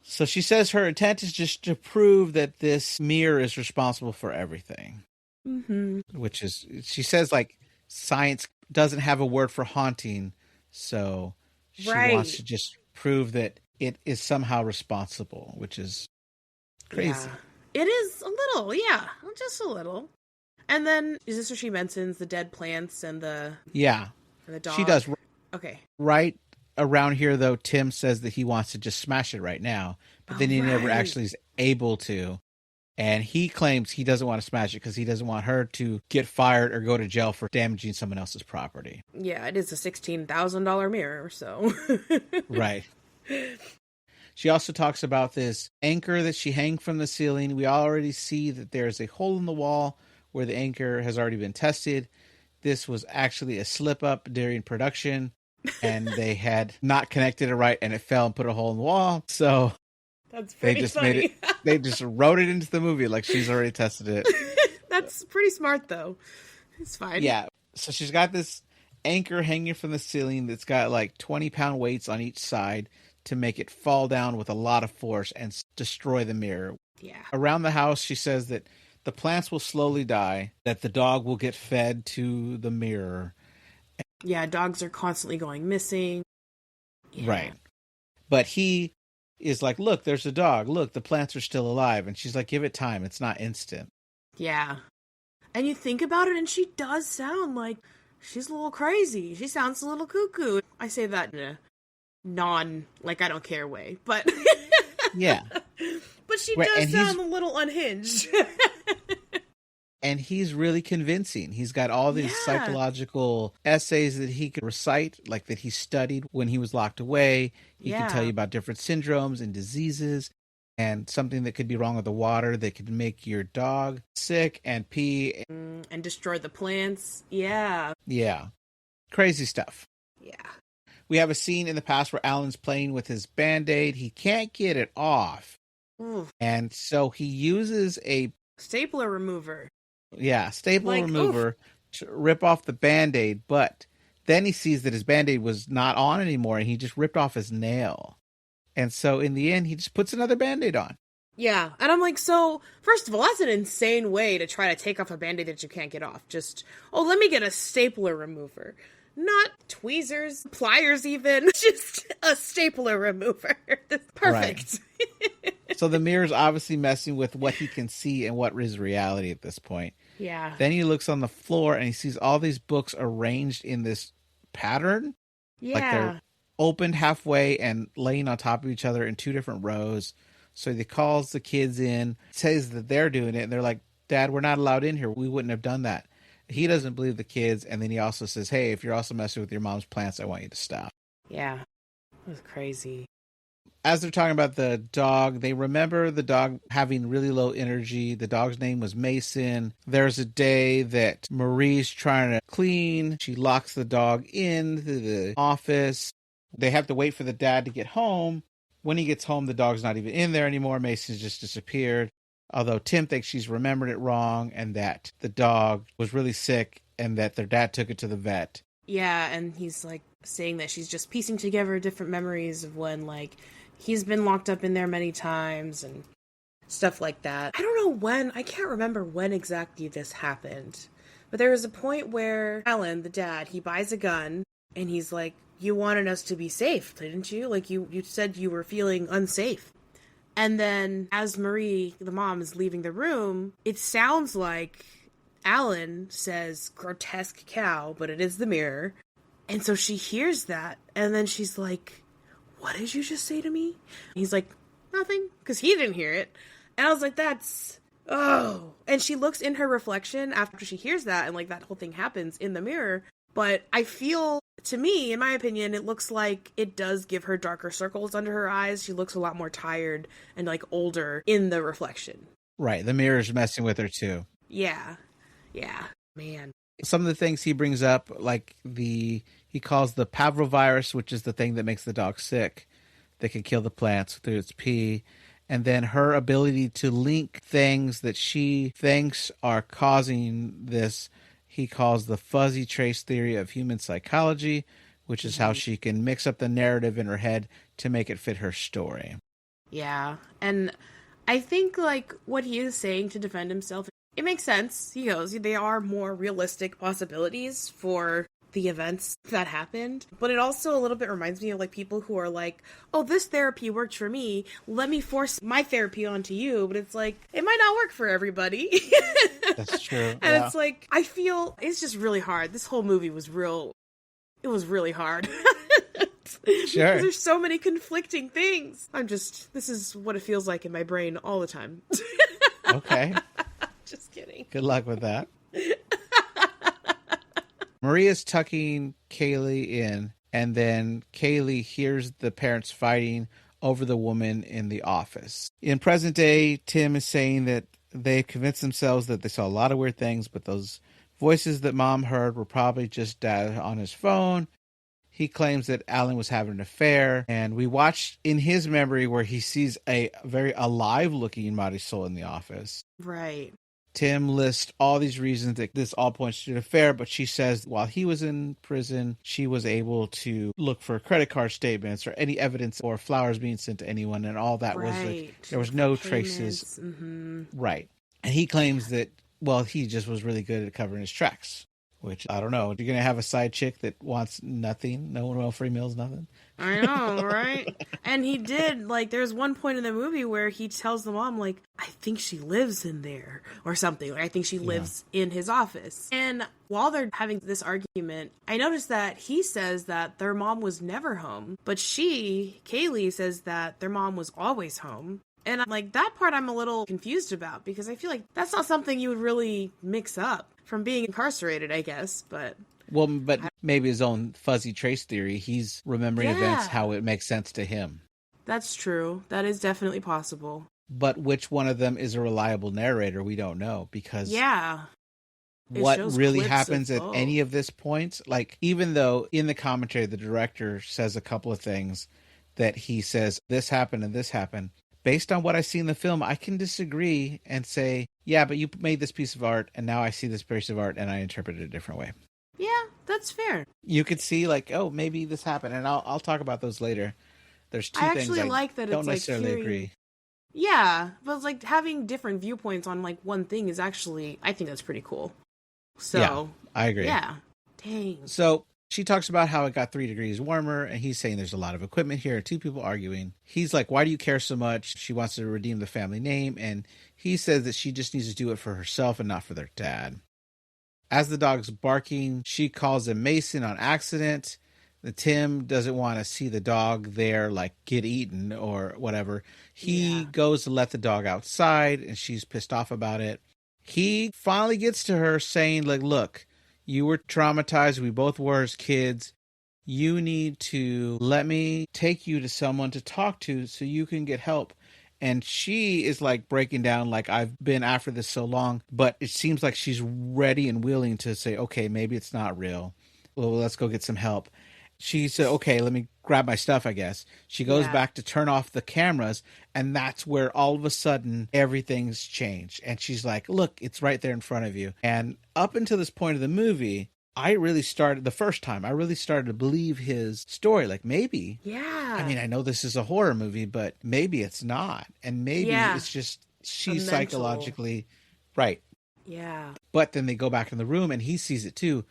Speaker 2: So she says her intent is just to prove that this mirror is responsible for everything.
Speaker 3: Mm-hmm.
Speaker 2: Which is, she says, like, science doesn't have a word for haunting, so she wants to just prove that it is somehow responsible, which is crazy.
Speaker 3: Yeah. It is a little, just a little. And then, is this where she mentions the dead plants and the...
Speaker 2: Yeah.
Speaker 3: And the dog?
Speaker 2: She does.
Speaker 3: Okay.
Speaker 2: Right around here, though, Tim says that he wants to just smash it right now, but then he never actually is able to. And he claims he doesn't want to smash it because he doesn't want her to get fired or go to jail for damaging someone else's property.
Speaker 3: Yeah, it is a $16,000 mirror, so...
Speaker 2: Right. She also talks about this anchor that she hung from the ceiling. We already see that there's a hole in the wall where the anchor has already been tested. This was actually a slip-up during production, and they had not connected it right, and it fell and put a hole in the wall. So
Speaker 3: that's pretty funny.
Speaker 2: They just wrote it into the movie like she's already tested it.
Speaker 3: That's pretty smart, though. It's fine.
Speaker 2: Yeah. So she's got this anchor hanging from the ceiling that's got like 20-pound weights on each side to make it fall down with a lot of force and destroy the mirror.
Speaker 3: Yeah.
Speaker 2: Around the house, she says that the plants will slowly die, that the dog will get fed to the mirror.
Speaker 3: Yeah, dogs are constantly going missing.
Speaker 2: Yeah. Right. But he is like, look, there's a dog. Look, the plants are still alive. And she's like, give it time. It's not instant.
Speaker 3: Yeah. And you think about it, and she does sound like she's a little crazy. She sounds a little cuckoo. I say that in a like I don't care way, but
Speaker 2: yeah.
Speaker 3: But she does sound a little unhinged.
Speaker 2: And he's really convincing. He's got all these psychological essays that he could recite, like that he studied when he was locked away. He can tell you about different syndromes and diseases and something that could be wrong with the water that could make your dog sick and pee.
Speaker 3: And destroy the plants. Yeah.
Speaker 2: Yeah. Crazy stuff.
Speaker 3: Yeah.
Speaker 2: We have a scene in the past where Alan's playing with his Band-Aid. He can't get it off.
Speaker 3: Oof.
Speaker 2: And so he uses a...
Speaker 3: stapler remover.
Speaker 2: Yeah, stapler remover to rip off the Band-Aid. But then he sees that his Band-Aid was not on anymore, and he just ripped off his nail. And so in the end, he just puts another Band-Aid on.
Speaker 3: Yeah, and I'm like, so, first of all, that's an insane way to try to take off a Band-Aid that you can't get off. Just, let me get a stapler remover. Not tweezers, pliers even, just a stapler remover. Perfect.
Speaker 2: Right. So the mirror's obviously messing with what he can see and what is reality at this point.
Speaker 3: Yeah.
Speaker 2: Then he looks on the floor and he sees all these books arranged in this pattern.
Speaker 3: Yeah.
Speaker 2: Like they're opened halfway and laying on top of each other in 2 different rows. So he calls the kids in, says that they're doing it, and they're like, Dad, we're not allowed in here. We wouldn't have done that. He doesn't believe the kids, and then he also says, hey, if you're also messing with your mom's plants, I want you to stop.
Speaker 3: Yeah, it was crazy.
Speaker 2: As they're talking about the dog, they remember the dog having really low energy. The dog's name was Mason. There's a day that Marie's trying to clean. She locks the dog into the office. They have to wait for the dad to get home. When he gets home, the dog's not even in there anymore. Mason's just disappeared. Although Tim thinks she's remembered it wrong and that the dog was really sick and that their dad took it to the vet.
Speaker 3: Yeah, and he's like saying that she's just piecing together different memories of when like he's been locked up in there many times and stuff like that. I don't know when, I can't remember when exactly this happened, but there was a point where Alan, the dad, he buys a gun and he's like, you wanted us to be safe, didn't you? Like you said you were feeling unsafe. And then as Marie, the mom, is leaving the room, it sounds like Alan says grotesque cow, but it is the mirror. And so she hears that, and then she's like, what did you just say to me? And he's like, nothing, because he didn't hear it. And I was like, oh. And she looks in her reflection after she hears that, and like that whole thing happens in the mirror. But I feel, to me, in my opinion, it looks like it does give her darker circles under her eyes. She looks a lot more tired and like older in the reflection.
Speaker 2: Right, the mirror's messing with her too.
Speaker 3: Yeah, man.
Speaker 2: Some of the things he brings up, like he calls the parvovirus, which is the thing that makes the dog sick, that can kill the plants through its pee. And then her ability to link things that she thinks are causing this, he calls the fuzzy trace theory of human psychology, which is how she can mix up the narrative in her head to make it fit her story.
Speaker 3: Yeah, and I think like what he is saying to defend himself, it makes sense. He goes, they are more realistic possibilities for the events that happened. But it also a little bit reminds me of like people who are like, oh, this therapy worked for me, let me force my therapy onto you. But it's like, it might not work for everybody.
Speaker 2: That's true.
Speaker 3: And it's like, I feel it's just really hard. This whole movie was it was really hard.
Speaker 2: Sure.
Speaker 3: There's so many conflicting things. This is what it feels like in my brain all the time.
Speaker 2: Okay.
Speaker 3: Just kidding.
Speaker 2: Good luck with that. Maria's tucking Kaylie in, and then Kaylie hears the parents fighting over the woman in the office. In present day, Tim is saying that they convinced themselves that they saw a lot of weird things, but those voices that Mom heard were probably just Dad on his phone. He claims that Alan was having an affair, and we watched in his memory where he sees a very alive-looking Marisol in the office.
Speaker 3: Right.
Speaker 2: Tim lists all these reasons that this all points to an affair, but she says while he was in prison, she was able to look for credit card statements or any evidence or flowers being sent to anyone, and all that was like, there was no traces.
Speaker 3: Mm-hmm.
Speaker 2: Right. And he claims that, well, he just was really good at covering his tracks, which I don't know. You're going to have a side chick that wants nothing, no free meals, nothing.
Speaker 3: I know, right? And he did, like, there's one point in the movie where he tells the mom, like, I think she lives in there or something. Like, I think she lives in his office. And while they're having this argument, I noticed that he says that their mom was never home, but Kaylie, says that their mom was always home. And like that part I'm a little confused about because I feel like that's not something you would really mix up from being incarcerated, I guess, but...
Speaker 2: Well, but maybe his own fuzzy trace theory, he's remembering events how it makes sense to him.
Speaker 3: That's true. That is definitely possible.
Speaker 2: But which one of them is a reliable narrator, we don't know, because what really happens at any of this points, like even though in the commentary the director says a couple of things that he says, this happened and this happened, based on what I see in the film, I can disagree and say, yeah, but you made this piece of art and now I see this piece of art and I interpret it a different way.
Speaker 3: Yeah, that's fair.
Speaker 2: You could see like, oh, maybe this happened, and I'll talk about those later. There's two things I
Speaker 3: like that
Speaker 2: don't
Speaker 3: it's
Speaker 2: necessarily
Speaker 3: like
Speaker 2: agree.
Speaker 3: Yeah, but it's like having different viewpoints on like one thing is actually, I think that's pretty cool. So
Speaker 2: yeah, I agree.
Speaker 3: Yeah, dang.
Speaker 2: So she talks about how it got 3 degrees warmer, and he's saying there's a lot of equipment here. 2 people arguing. He's like, why do you care so much? She wants to redeem the family name, and he says that she just needs to do it for herself and not for their dad. As the dog's barking, she calls him Mason on accident. The Tim doesn't want to see the dog there, like, get eaten or whatever. He goes to let the dog outside, and she's pissed off about it. He finally gets to her saying, like, look, you were traumatized. We both were as kids. You need to let me take you to someone to talk to so you can get help. And she is like breaking down, like, I've been after this so long, but it seems like she's ready and willing to say, okay, maybe it's not real. Well, let's go get some help. She said, okay, let me grab my stuff, I guess. She goes back to turn off the cameras, and that's where all of a sudden everything's changed. And she's like, look, it's right there in front of you. And up until this point of the movie, I really started to believe his story. Like, maybe. Yeah. I mean, I know this is a horror movie, but maybe it's not. And maybe it's just she's psychologically right. Yeah. But then they go back in the room and he sees it too.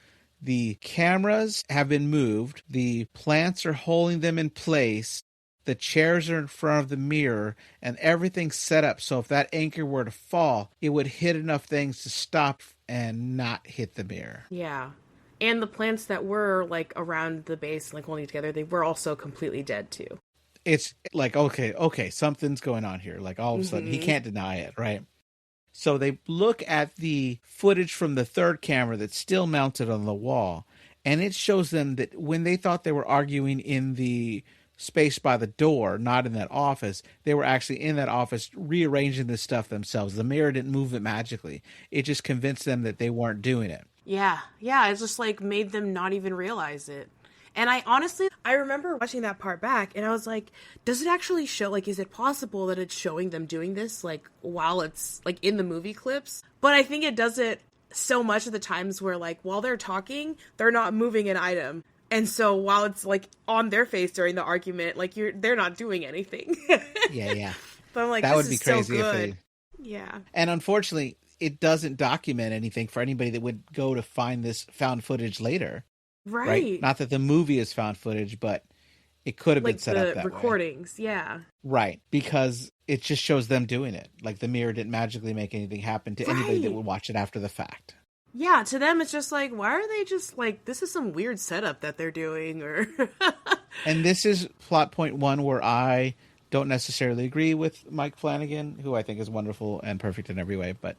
Speaker 2: The cameras have been moved. The plants are holding them in place. The chairs are in front of the mirror and everything's set up. So if that anchor were to fall, it would hit enough things to stop and not hit the mirror.
Speaker 3: Yeah. And the plants that were, like, around the base, like, holding together, they were also completely dead, too.
Speaker 2: It's like, okay, something's going on here. Like, all of a sudden, he can't deny it, right? So they look at the footage from the third camera that's still mounted on the wall, and it shows them that when they thought they were arguing in the space by the door, not in that office, they were actually in that office rearranging this stuff themselves. The mirror didn't move it magically. It just convinced them that they weren't doing it.
Speaker 3: Yeah, it's just, like, made them not even realize it. And I remember watching that part back, and I was like, does it actually show, like, is it possible that it's showing them doing this, like, while it's, like, in the movie clips? But I think it does it so much of the times where, like, while they're talking, they're not moving an item. And so while it's, like, on their face during the argument, like, they're not doing anything.
Speaker 2: Yeah.
Speaker 3: But I'm like,
Speaker 2: that
Speaker 3: this
Speaker 2: would be
Speaker 3: is
Speaker 2: crazy
Speaker 3: so good.
Speaker 2: if they...
Speaker 3: Yeah.
Speaker 2: And unfortunately, it doesn't document anything for anybody that would go to find this found footage later. Right. Not that the movie is found footage, but it could have been set up that way.
Speaker 3: Recordings, yeah.
Speaker 2: Right, because it just shows them doing it. Like, the mirror didn't magically make anything happen to anybody that would watch it after the fact.
Speaker 3: Yeah, to them it's just like, why are they just like, this is some weird setup that they're doing, or...
Speaker 2: And this is plot point one where I don't necessarily agree with Mike Flanagan, who I think is wonderful and perfect in every way, but...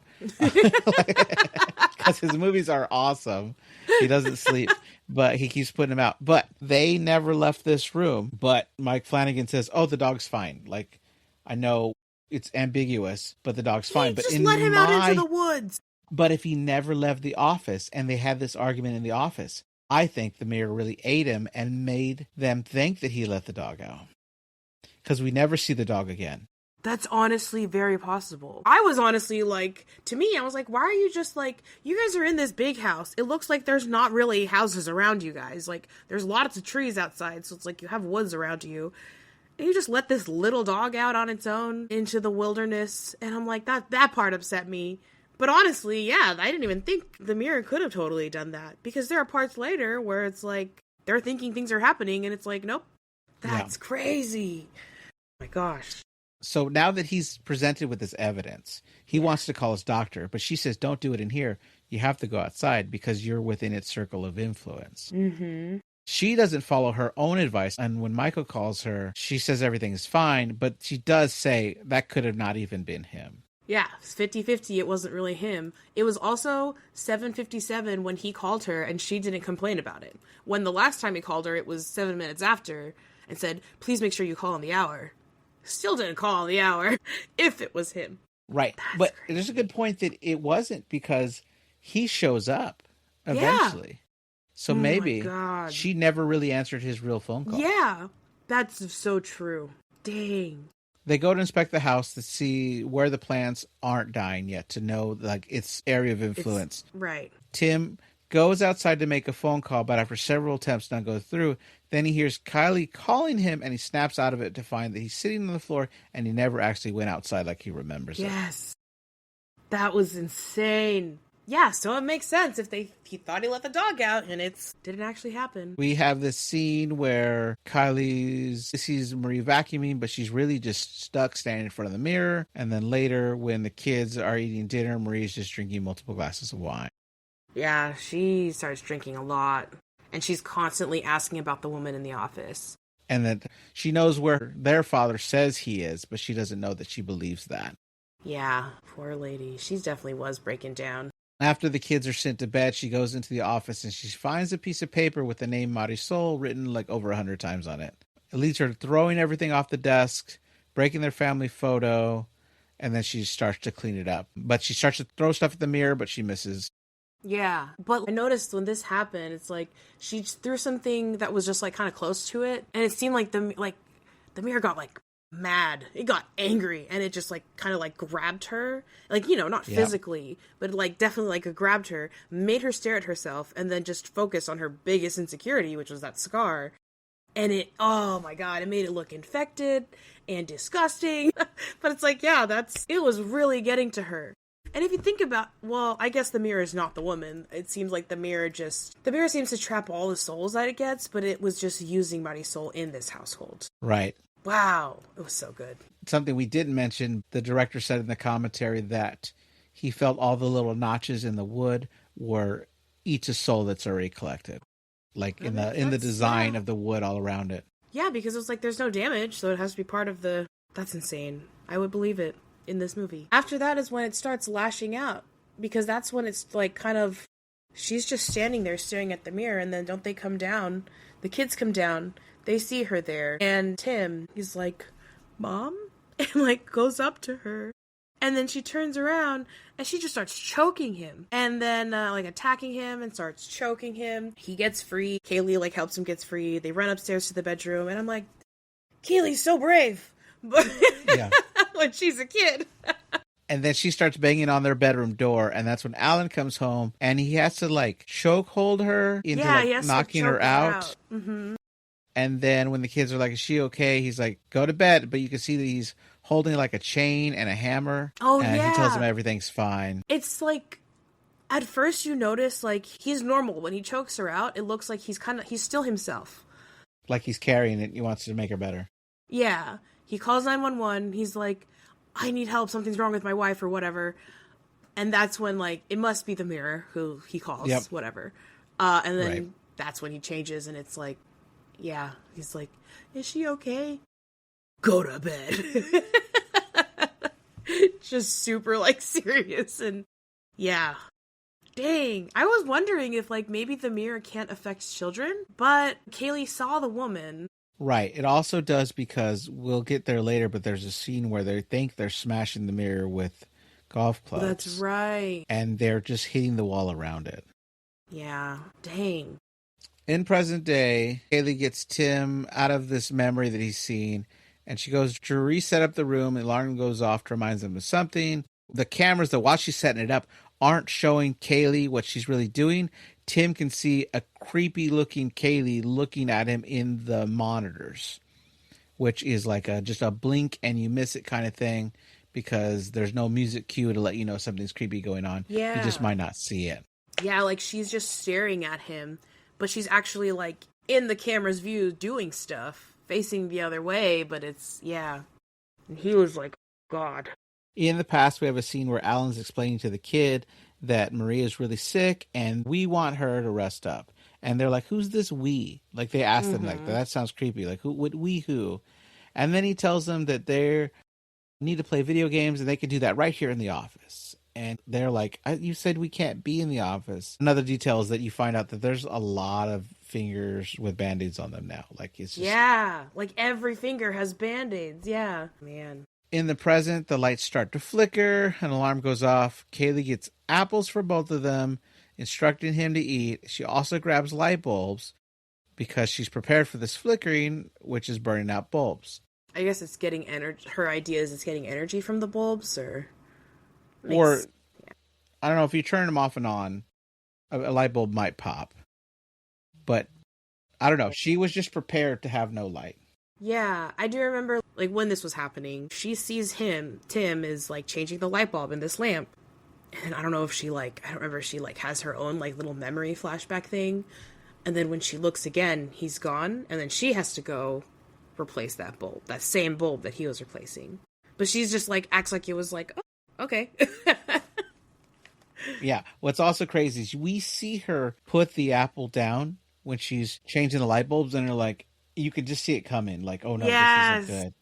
Speaker 2: Because his movies are awesome. He doesn't sleep, but he keeps putting them out. But they never left this room. But Mike Flanagan says, oh, the dog's fine. Like, I know it's ambiguous, but the dog's fine. But
Speaker 3: just let him out into the woods.
Speaker 2: But if he never left the office and they had this argument in the office, I think the mirror really ate him and made them think that he let the dog out. Because we never see the dog again.
Speaker 3: That's honestly very possible. I was honestly like, to me, I was like, why are you just like, you guys are in this big house. It looks like there's not really houses around you guys. Like, there's lots of trees outside. So it's like you have woods around you. And you just let this little dog out on its own into the wilderness. And I'm like, that part upset me. But honestly, yeah, I didn't even think the mirror could have totally done that. Because there are parts later where it's like, they're thinking things are happening. And it's like, nope, that's crazy. Oh my gosh.
Speaker 2: So now that he's presented with this evidence, he wants to call his doctor, but she says, don't do it in here. You have to go outside because you're within its circle of influence. Mm-hmm. She doesn't follow her own advice. And when Michael calls her, she says everything is fine, but she does say that could have not even been him.
Speaker 3: Yeah, it's 50-50. It wasn't really him. It was also 7:57 when he called her and she didn't complain about it. When the last time he called her, it was 7 minutes after and said, please make sure you call on the hour. Still didn't call on the hour if it was him.
Speaker 2: Right. But there's a good point that it wasn't because he shows up eventually. Yeah. So maybe she never really answered his real phone call.
Speaker 3: Yeah, that's so true. Dang.
Speaker 2: They go to inspect the house to see where the plants aren't dying yet, to know like its area of influence.
Speaker 3: Right.
Speaker 2: Tim goes outside to make a phone call, but after several attempts not go through, then he hears Kaylie calling him and he snaps out of it to find that he's sitting on the floor and he never actually went outside like he remembers it.
Speaker 3: Yes. That was insane. Yeah, so it makes sense if he thought he let the dog out and it didn't actually happen.
Speaker 2: We have this scene where Kaylie sees Marie vacuuming, but she's really just stuck standing in front of the mirror. And then later when the kids are eating dinner, Marie's just drinking multiple glasses of wine.
Speaker 3: Yeah, she starts drinking a lot. And she's constantly asking about the woman in the office.
Speaker 2: And that she knows where their father says he is, but she doesn't know that she believes that.
Speaker 3: Yeah, poor lady. She definitely was breaking down.
Speaker 2: After the kids are sent to bed, she goes into the office and she finds a piece of paper with the name Marisol written like over 100 times on it. It leads her throwing everything off the desk, breaking their family photo, and then she starts to clean it up. But she starts to throw stuff at the mirror, but she misses.
Speaker 3: Yeah, but I noticed when this happened, it's like she threw something that was just like kind of close to it, and it seemed like the mirror got like mad. It got angry, and it just like kind of like grabbed her, like, you know, not physically, but like definitely like it grabbed her, made her stare at herself, and then just focus on her biggest insecurity, which was that scar. And it, oh my god, it made it look infected and disgusting. But it's like, yeah, it was really getting to her. And if you think about, well, I guess the mirror is not the woman. It seems like the mirror seems to trap all the souls that it gets, but it was just using Marisol in this household.
Speaker 2: Right.
Speaker 3: Wow. It was so good.
Speaker 2: Something we didn't mention, the director said in the commentary that he felt all the little notches in the wood were each a soul that's already collected. Like in the design of the wood all around it.
Speaker 3: Yeah, because it was like there's no damage, so it has to be part of the... That's insane. I would believe it. In this movie. After that is when it starts lashing out, because that's when it's like kind of, she's just standing there staring at the mirror, and then don't they come down, the kids come down, they see her there, and Tim, he's like, Mom? And like goes up to her, and then she turns around and she just starts choking him, and then like attacking him and starts choking him. He gets free. Kaylie like helps him get free. They run upstairs to the bedroom, and I'm like, Kaylie's so brave. But yeah. When she's a kid.
Speaker 2: And then she starts banging on their bedroom door, and that's when Alan comes home, and he has to like choke hold her into knocking her out. Mm-hmm. And then when the kids are like, is she okay? He's like, go to bed. But you can see that he's holding like a chain and a hammer.
Speaker 3: Oh,
Speaker 2: and
Speaker 3: yeah.
Speaker 2: He tells them everything's fine.
Speaker 3: It's like, at first you notice like he's normal. When he chokes her out, it looks like he's still himself.
Speaker 2: Like he's carrying it. He wants to make her better.
Speaker 3: Yeah. He calls 911. He's like, I need help. Something's wrong with my wife or whatever. And that's when, like, it must be the mirror who he calls, whatever. And then that's when he changes, and it's like, yeah. He's like, is she okay? Go to bed. Just super, like, serious. And, yeah. Dang. I was wondering if, like, maybe the mirror can't affect children. But Kaylie saw the woman.
Speaker 2: Right. It also does, because we'll get there later, but there's a scene where they think they're smashing the mirror with golf clubs.
Speaker 3: That's right.
Speaker 2: And they're just hitting the wall around it.
Speaker 3: Yeah. Dang.
Speaker 2: In present day, Kaylie gets Tim out of this memory that he's seen, and she goes to reset up the room. The alarm goes off to remind them of something. The cameras, though, while she's setting it up, aren't showing Kaylie what she's really doing. Tim can see a creepy-looking Kaylie looking at him in the monitors, which is like just a blink and you miss it kind of thing, because there's no music cue to let you know something's creepy going on.
Speaker 3: Yeah.
Speaker 2: You just might not see it.
Speaker 3: Yeah, like she's just staring at him, but she's actually like in the camera's view doing stuff, facing the other way, but it's, yeah. And he was like, God.
Speaker 2: In the past, we have a scene where Alan's explaining to the kid that Maria's really sick and we want her to rest up. And they're like, who's this we? Like they ask them, like, that sounds creepy. Like, who would we who? And then he tells them that they need to play video games and they can do that right here in the office. And they're like, you said we can't be in the office. Another detail is that you find out that there's a lot of fingers with Band-Aids on them now. Like it's just...
Speaker 3: Yeah, like every finger has Band-Aids. Yeah, man.
Speaker 2: In the present, the lights start to flicker, an alarm goes off. Kaylie gets apples for both of them, instructing him to eat. She also grabs light bulbs because she's prepared for this flickering, which is burning out bulbs.
Speaker 3: I guess it's getting energy. Her idea is it's getting energy from the bulbs, or
Speaker 2: I don't know, if you turn them off and on, a light bulb might pop. But I don't know. She was just prepared to have no light.
Speaker 3: Yeah, I do remember, like, when this was happening, she sees Tim is, like, changing the light bulb in this lamp. And I don't know if she, like, I don't remember if she, like, has her own, like, little memory flashback thing. And then when she looks again, he's gone. And then she has to go replace that bulb, that same bulb that he was replacing. But she's just, like, acts like it was like, oh, okay.
Speaker 2: Yeah. What's also crazy is we see her put the apple down when she's changing the light bulbs, and you could just see it coming. Like, oh no, this isn't
Speaker 3: Yes.
Speaker 2: good. And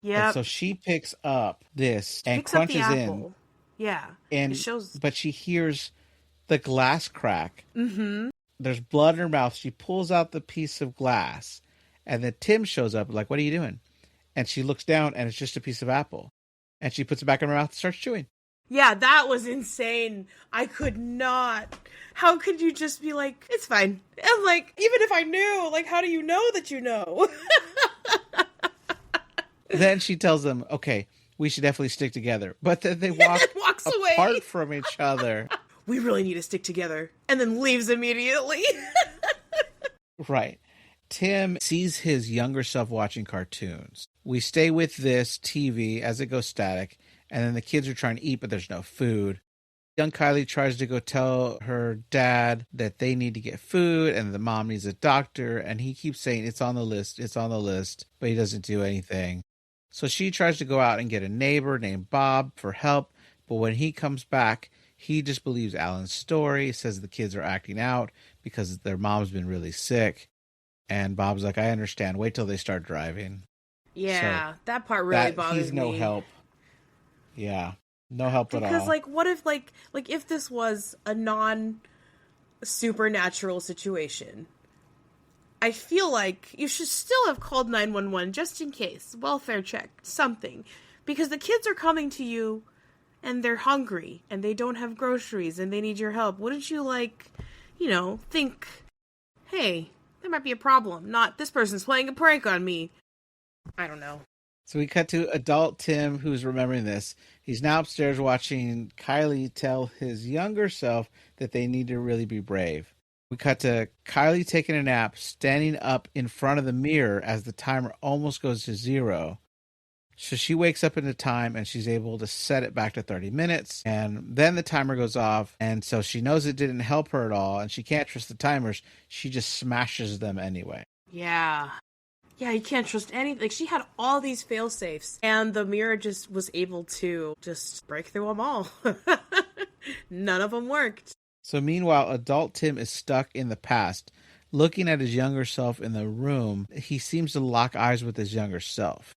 Speaker 3: Yep.
Speaker 2: so she picks up this and
Speaker 3: Picks up the
Speaker 2: crunches in,
Speaker 3: apple. Yeah. It shows.
Speaker 2: but she hears the glass crack.
Speaker 3: Mm-hmm.
Speaker 2: There's blood in her mouth. She pulls out the piece of glass, and then Tim shows up, like, what are you doing? And she looks down, and it's just a piece of apple. And she puts it back in her mouth and starts chewing.
Speaker 3: Yeah, that was insane. I could not. How could you just be like, it's fine? And like, even if I knew, like, how do you know that you know?
Speaker 2: Then she tells them, okay, we should definitely stick together. But then they walk apart
Speaker 3: away
Speaker 2: from each other.
Speaker 3: We really need to stick together. And then leaves immediately.
Speaker 2: Right. Tim sees his younger self watching cartoons. We stay with this TV as it goes static, and then the kids are trying to eat, but there's no food. Young Kaylie tries to go tell her dad that they need to get food and the mom needs a doctor, and he keeps saying it's on the list, but he doesn't do anything. So she tries to go out and get a neighbor named Bob for help, but when he comes back, he just believes Alan's story, says the kids are acting out because their mom's been really sick. And Bob's like, I understand. Wait till they start driving.
Speaker 3: Yeah, so that part really bothers me.
Speaker 2: He's no help. Yeah, no help at all.
Speaker 3: Because, like, what if, like if this was a non-supernatural situation, I feel like you should still have called 911 just in case. Welfare check, something. Because the kids are coming to you, and they're hungry, and they don't have groceries, and they need your help. Wouldn't you, like, think, hey, there might be a problem. Not, this person's playing a prank on me. I don't know.
Speaker 2: So we cut to adult Tim, who's remembering this. He's now upstairs watching Kaylie tell his younger self that they need to really be brave. We cut to Kaylie taking a nap, standing up in front of the mirror as the timer almost goes to 0. So she wakes up into time, and she's able to set it back to 30 minutes. And then the timer goes off, and so she knows it didn't help her at all, and she can't trust the timers. She just smashes them anyway.
Speaker 3: Yeah. Yeah, you can't trust anything. Like, she had all these fail-safes, and the mirror just was able to just break through them all. None of them worked.
Speaker 2: So meanwhile, adult Tim is stuck in the past. Looking at his younger self in the room, he seems to lock eyes with his younger self.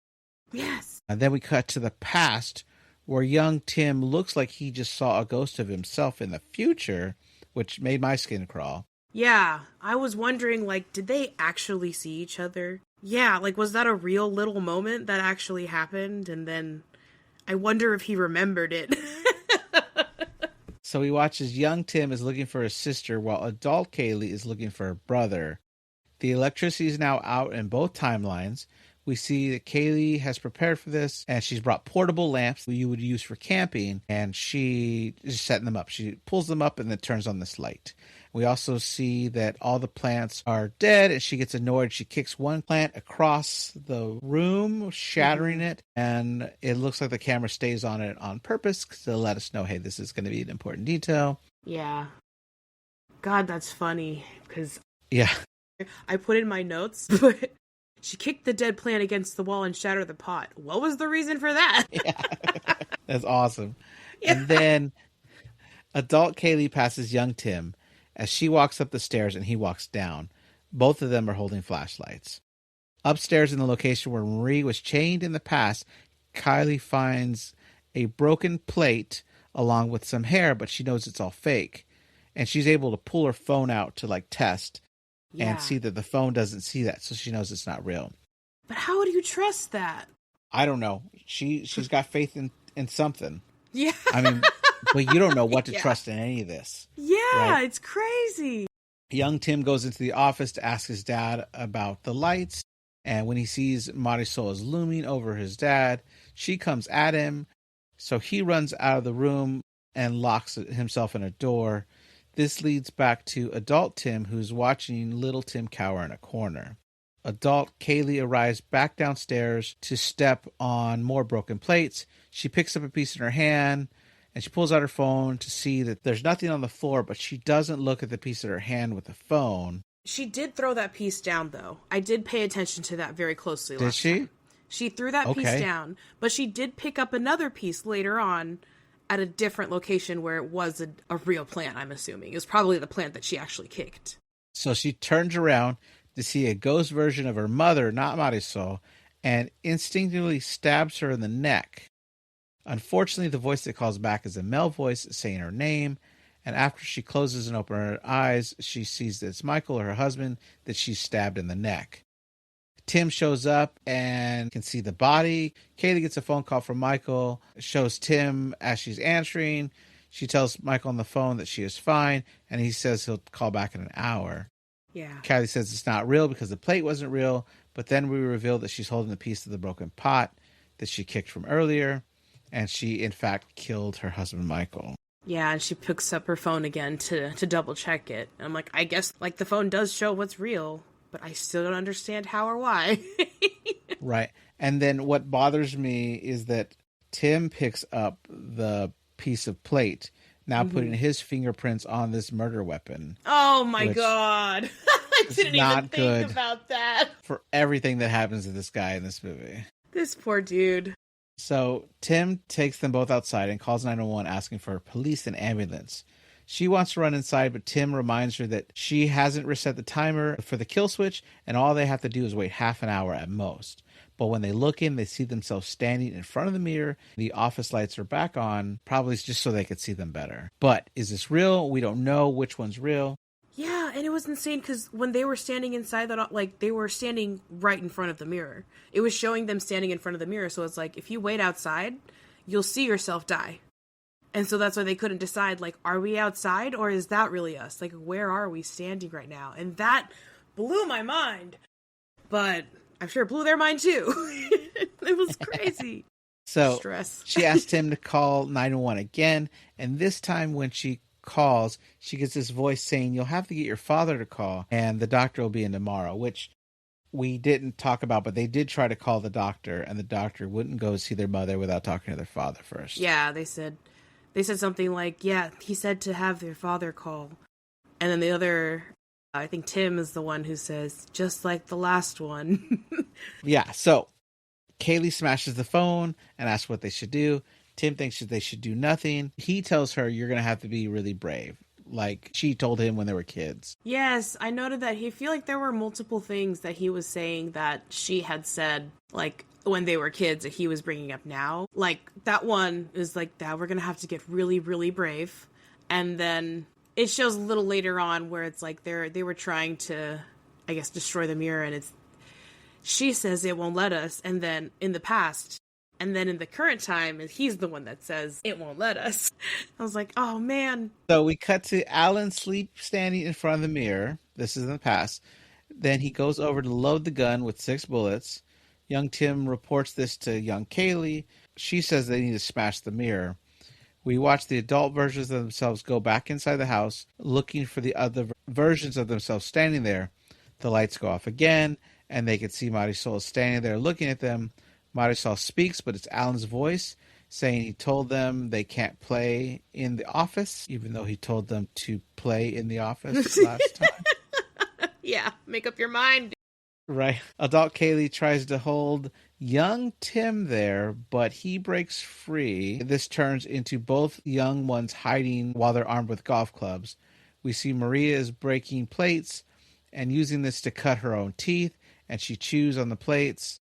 Speaker 3: Yes.
Speaker 2: And then we cut to the past, where young Tim looks like he just saw a ghost of himself in the future, which made my skin crawl.
Speaker 3: Yeah, I was wondering, like, did they actually see each other? Yeah, like, was that a real little moment that actually happened? And then I wonder if he remembered it.
Speaker 2: So we watch as young Tim is looking for his sister, while adult Kaylie is looking for her brother. The electricity is now out in both timelines. We see that Kaylie has prepared for this, and she's brought portable lamps that you would use for camping, and she is setting them up. She pulls them up and then turns on this light. We also see that all the plants are dead, and she gets annoyed. She kicks one plant across the room, shattering it, and it looks like the camera stays on it on purpose to let us know, hey, this is going to be an important detail.
Speaker 3: Yeah. God, that's funny, because
Speaker 2: yeah,
Speaker 3: I put in my notes, but she kicked the dead plant against the wall and shattered the pot. What was the reason for that?
Speaker 2: Yeah. That's awesome.
Speaker 3: Yeah.
Speaker 2: And then adult Kaylie passes young Tim as she walks up the stairs and he walks down. Both of them are holding flashlights. Upstairs in the location where Marie was chained in the past, Kaylie finds a broken plate along with some hair, but she knows it's all fake. And she's able to pull her phone out to, like, test. Yeah. And see that the phone doesn't see that, so she knows it's not real.
Speaker 3: But how do you trust that?
Speaker 2: I don't know. She's got faith in something.
Speaker 3: Yeah.
Speaker 2: I mean, but you don't know what to trust in any of this.
Speaker 3: Yeah,
Speaker 2: right?
Speaker 3: It's crazy.
Speaker 2: Young Tim goes into the office to ask his dad about the lights, and when he sees Marisol is looming over his dad, she comes at him, so he runs out of the room and locks himself in a door. This leads back to adult Tim, who's watching little Tim cower in a corner. Adult Kaylie arrives back downstairs to step on more broken plates. She picks up a piece in her hand, and she pulls out her phone to see that there's nothing on the floor, but she doesn't look at the piece in her hand with the phone.
Speaker 3: She did throw that piece down, though. I did pay attention to that very closely last time.
Speaker 2: Did she?
Speaker 3: She threw that piece down, but she did pick up another piece later on at a different location where it was a real plant, I'm assuming. It was probably the plant that she actually kicked.
Speaker 2: So she turns around to see a ghost version of her mother, not Marisol, and instinctively stabs her in the neck. Unfortunately, the voice that calls back is a male voice saying her name, and after she closes and opens her eyes, she sees that it's Michael, her husband, that she's stabbed in the neck. Tim shows up and can see the body. Kaylie gets a phone call from Michael, shows Tim as she's answering. She tells Michael on the phone that she is fine, and he says he'll call back in an hour.
Speaker 3: Yeah.
Speaker 2: Kaylie says it's not real because the plate wasn't real, but then we reveal that she's holding a piece of the broken pot that she kicked from earlier, and she, in fact, killed her husband, Michael.
Speaker 3: Yeah, and she picks up her phone again to double check it. And I'm like, I guess, like, the phone does show what's real, but I still don't understand how or why.
Speaker 2: Right. And then what bothers me is that Tim picks up the piece of plate, now putting his fingerprints on this murder weapon.
Speaker 3: Oh my God. I didn't even think about that.
Speaker 2: For everything that happens to this guy in this movie.
Speaker 3: This poor dude.
Speaker 2: So Tim takes them both outside and calls 911 asking for police and ambulance. She wants to run inside, but Tim reminds her that she hasn't reset the timer for the kill switch, and all they have to do is wait half an hour at most. But when they look in, they see themselves standing in front of the mirror. The office lights are back on, probably just so they could see them better. But is this real? We don't know which one's real.
Speaker 3: Yeah, and it was insane because when they were standing inside that, like, they were standing right in front of the mirror. It was showing them standing in front of the mirror, so it's like, if you wait outside, you'll see yourself die. And so that's why they couldn't decide, like, are we outside or is that really us? Like, where are we standing right now? And that blew my mind. But I'm sure it blew their mind too. It was crazy.
Speaker 2: So
Speaker 3: Stress.
Speaker 2: She asked him to call 911 again, and this time when she calls, she gets this voice saying, you'll have to get your father to call, and the doctor will be in tomorrow, which we didn't talk about, but they did try to call the doctor, and the doctor wouldn't go see their mother without talking to their father first.
Speaker 3: Yeah, they said something like, yeah, he said to have their father call. And then the other, I think Tim is the one who says, just like the last one.
Speaker 2: Yeah, so Kaylie smashes the phone and asks what they should do. Tim thinks that they should do nothing. He tells her, you're going to have to be really brave, like she told him when they were kids.
Speaker 3: Yes, I noted that. He feel like there were multiple things that he was saying that she had said, like, when they were kids that he was bringing up now. Like, that one is like, that we're going to have to get really, really brave. And then it shows a little later on where it's like they were trying to, I guess, destroy the mirror, and she says it won't let us. And then in the past, and then in the current time, he's the one that says it won't let us. I was like, oh man.
Speaker 2: So we cut to Alan standing in front of the mirror. This is in the past. Then he goes over to load the gun with 6 bullets. Young Tim reports this to young Kaylie. She says they need to smash the mirror. We watch the adult versions of themselves go back inside the house, looking for the other versions of themselves standing there. The lights go off again, and they can see Marisol standing there looking at them. Marisol speaks, but it's Alan's voice, saying he told them they can't play in the office, even though he told them to play in the office last time.
Speaker 3: Yeah, make up your mind.
Speaker 2: Right. Adult Kaylie tries to hold young Tim there, but he breaks free. This turns into both young ones hiding while they're armed with golf clubs. We see Maria is breaking plates and using this to cut her own teeth, and she chews on the plates.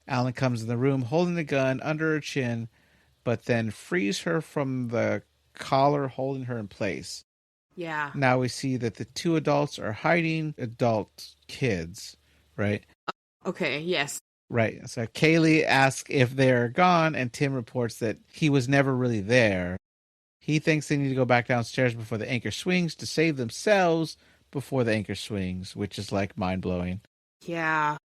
Speaker 2: Alan comes in the room holding the gun under her chin, but then frees her from the collar holding her in place.
Speaker 3: Yeah.
Speaker 2: Now we see that the 2 adults are hiding adult kids. Right?
Speaker 3: Okay, yes.
Speaker 2: Right. So Kaylie asks if they're gone, and Tim reports that he was never really there. He thinks they need to go back downstairs before the anchor swings to save themselves before the anchor swings, which is like mind-blowing.
Speaker 3: Yeah.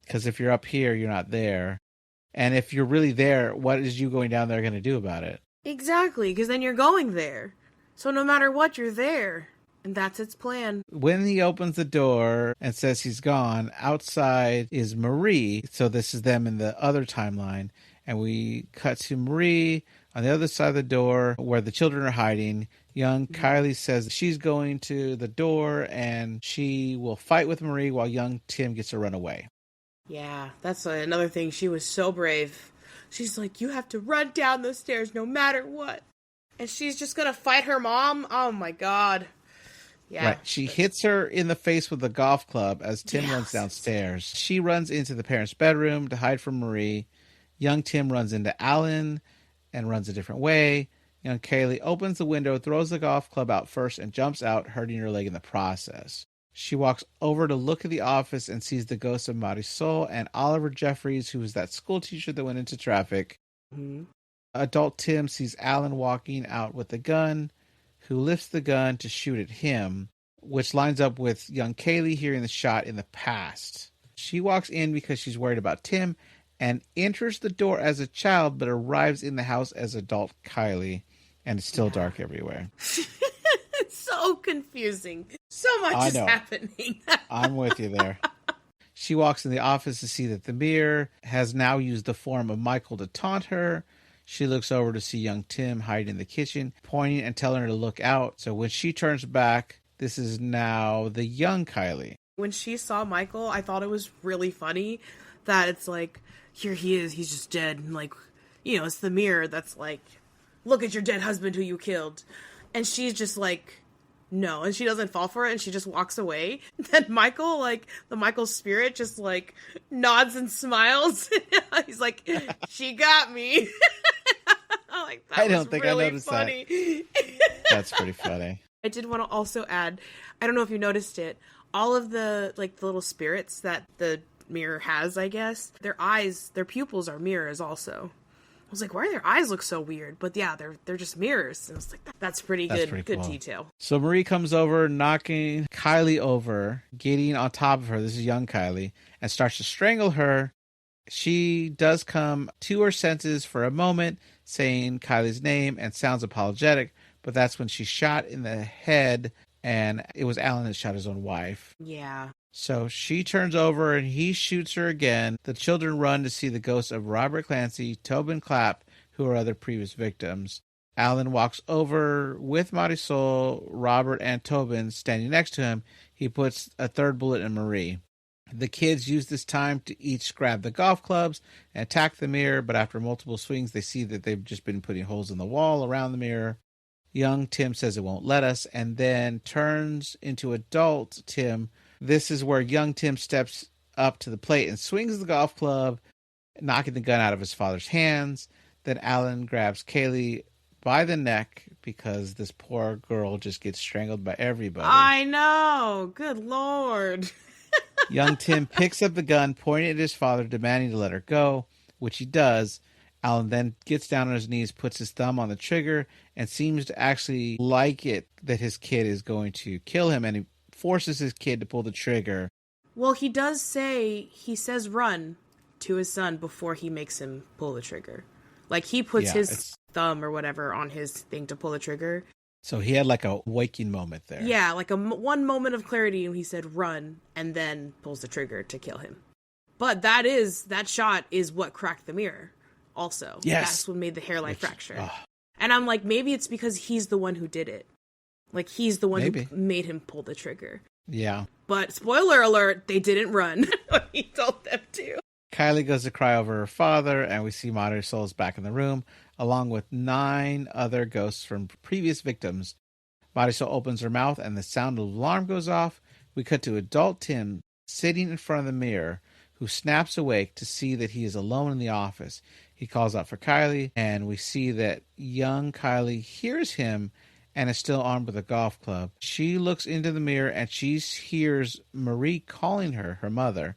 Speaker 2: Because if you're up here, you're not there. And if you're really there, what is you going down there going to do about it?
Speaker 3: Exactly, because then you're going there. So no matter what, you're there. And that's its plan.
Speaker 2: When he opens the door and says he's gone, outside is Marie. So this is them in the other timeline. And we cut to Marie on the other side of the door where the children are hiding. Young Kaylie says she's going to the door and she will fight with Marie while young Tim gets to run away.
Speaker 3: Yeah, that's another thing. She was so brave. She's like, you have to run down those stairs no matter what. And she's just gonna fight her mom? Oh my god. Yeah.
Speaker 2: Right. She hits her in the face with a golf club as Tim runs downstairs. She runs into the parents' bedroom to hide from Marie. Young Tim runs into Alan and runs a different way. Young Kaylie opens the window, throws the golf club out first, and jumps out, hurting her leg in the process. She walks over to look at the office and sees the ghost of Marisol and Oliver Jeffries, who was that school teacher that went into traffic.
Speaker 3: Mm-hmm.
Speaker 2: Adult Tim sees Alan walking out with a gun, who lifts the gun to shoot at him, which lines up with young Kaylie hearing the shot in the past. She walks in because she's worried about Tim and enters the door as a child, but arrives in the house as adult Kaylie, and it's still dark everywhere.
Speaker 3: It's so confusing. So much is happening.
Speaker 2: I'm with you there. She walks in the office to see that the mirror has now used the form of Michael to taunt her. She looks over to see young Tim hiding in the kitchen, pointing and telling her to look out. So when she turns back, this is now the young Kaylie.
Speaker 3: When she saw Michael, I thought it was really funny that it's like, here he is, he's just dead. And like, you know, it's the mirror that's like, look at your dead husband who you killed. And she's just like, no. And she doesn't fall for it and she just walks away. Then Michael, like, the Michael spirit just like nods and smiles. He's like, she got me. Like,
Speaker 2: I don't think
Speaker 3: really
Speaker 2: I noticed
Speaker 3: funny.
Speaker 2: that. That's pretty funny.
Speaker 3: I did want to also add, I don't know if you noticed it, all of the, like, the little spirits that the mirror has, I guess, their eyes, their pupils are mirrors also. I was like, why do their eyes look so weird? But yeah, they're just mirrors. And I was like, that's pretty good
Speaker 2: cool.
Speaker 3: detail.
Speaker 2: So Marie comes over, knocking Kaylie over, getting on top of her, this is young Kaylie, and starts to strangle her. She does come to her senses for a moment, saying Kyle's name and sounds apologetic, but that's when she's shot in the head, and it was Alan that shot his own wife.
Speaker 3: Yeah.
Speaker 2: So she turns over and he shoots her again. The children run to see the ghosts of Robert Clancy, Tobin Clapp, who are other previous victims. Alan walks over with Marisol, Robert, and Tobin standing next to him. He puts a third bullet in Marie. The kids use this time to each grab the golf clubs and attack the mirror, but after multiple swings, they see that they've just been putting holes in the wall around the mirror. Young Tim says it won't let us, and then turns into adult Tim. This is where young Tim steps up to the plate and swings the golf club, knocking the gun out of his father's hands. Then Alan grabs Kaylie by the neck because this poor girl just gets strangled by everybody.
Speaker 3: I know. Good Lord.
Speaker 2: Young Tim picks up the gun, pointing at his father, demanding to let her go, which he does. Alan then gets down on his knees, puts his thumb on the trigger, and seems to actually like it that his kid is going to kill him, and he forces his kid to pull the trigger.
Speaker 3: Well, he says run to his son before he makes him pull the trigger. Like, he puts his thumb or whatever on his thing to pull the trigger.
Speaker 2: So he had like a waking moment there.
Speaker 3: Yeah, like one moment of clarity, and he said run, and then pulls the trigger to kill him. But that shot is what cracked the mirror also.
Speaker 2: Yes.
Speaker 3: That's what made the hairline fracture. And I'm like, maybe it's because he's the one who did it. Like, he's the one who made him pull the trigger.
Speaker 2: Yeah.
Speaker 3: But spoiler alert, they didn't run when he told them to.
Speaker 2: Kaylie goes to cry over her father, and we see Marisol's back in the room, along with 9 other ghosts from previous victims. Marisol opens her mouth, and the sound of alarm goes off. We cut to adult Tim sitting in front of the mirror, who snaps awake to see that he is alone in the office. He calls out for Kaylie, and we see that young Kaylie hears him and is still armed with a golf club. She looks into the mirror, and she hears Marie calling her mother.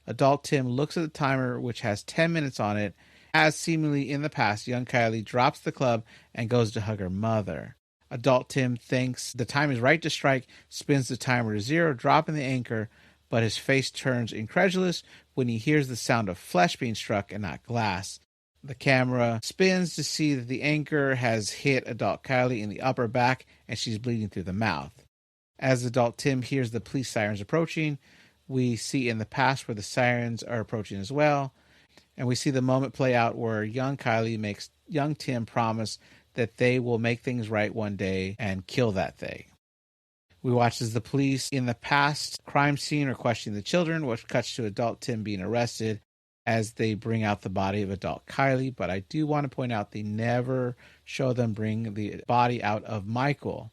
Speaker 2: Adult Tim looks at the timer, which has 10 minutes on it. As seemingly in the past, young Kaylie drops the club and goes to hug her mother. Adult Tim thinks the time is right to strike, spins the timer to 0, dropping the anchor, but his face turns incredulous when he hears the sound of flesh being struck and not glass. The camera spins to see that the anchor has hit adult Kaylie in the upper back and she's bleeding through the mouth. As adult Tim hears the police sirens approaching, we see in the past where the sirens are approaching as well. And we see the moment play out where young Kaylie makes young Tim promise that they will make things right one day and kill that thing. We watch as the police in the past crime scene are questioning the children, which cuts to adult Tim being arrested. as they bring out the body of adult Kaylie. But I do want to point out they never show them bring the body out of Michael,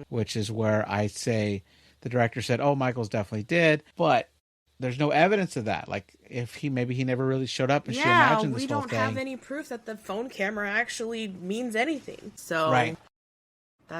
Speaker 2: which is where I say the director said, oh, Michael's definitely dead. But there's no evidence of that. Like, if maybe he never really showed up and she imagined this whole thing.
Speaker 3: We don't have any proof that the phone camera actually means anything. So
Speaker 2: right.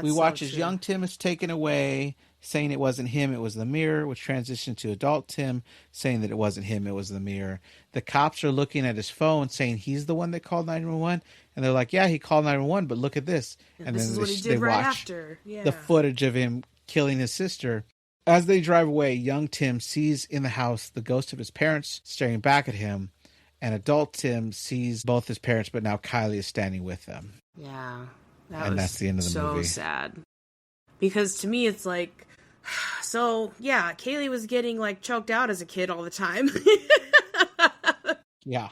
Speaker 2: We watch as young Tim is taken away, saying it wasn't him, it was the mirror, which transitioned to adult Tim, saying that it wasn't him, it was the mirror. The cops are looking at his phone, saying he's the one that called 911, and they're like, yeah, he called 911, but look at this. And
Speaker 3: this
Speaker 2: then
Speaker 3: is what he did right after. Yeah.
Speaker 2: The footage of him killing his sister. As they drive away, young Tim sees in the house the ghost of his parents staring back at him, and adult Tim sees both his parents, but now Kaylie is standing with them.
Speaker 3: Yeah.
Speaker 2: That's the end of the movie.
Speaker 3: So sad. Because to me, it's like, so yeah, Kaylie was getting like choked out as a kid all the time.
Speaker 2: Yeah.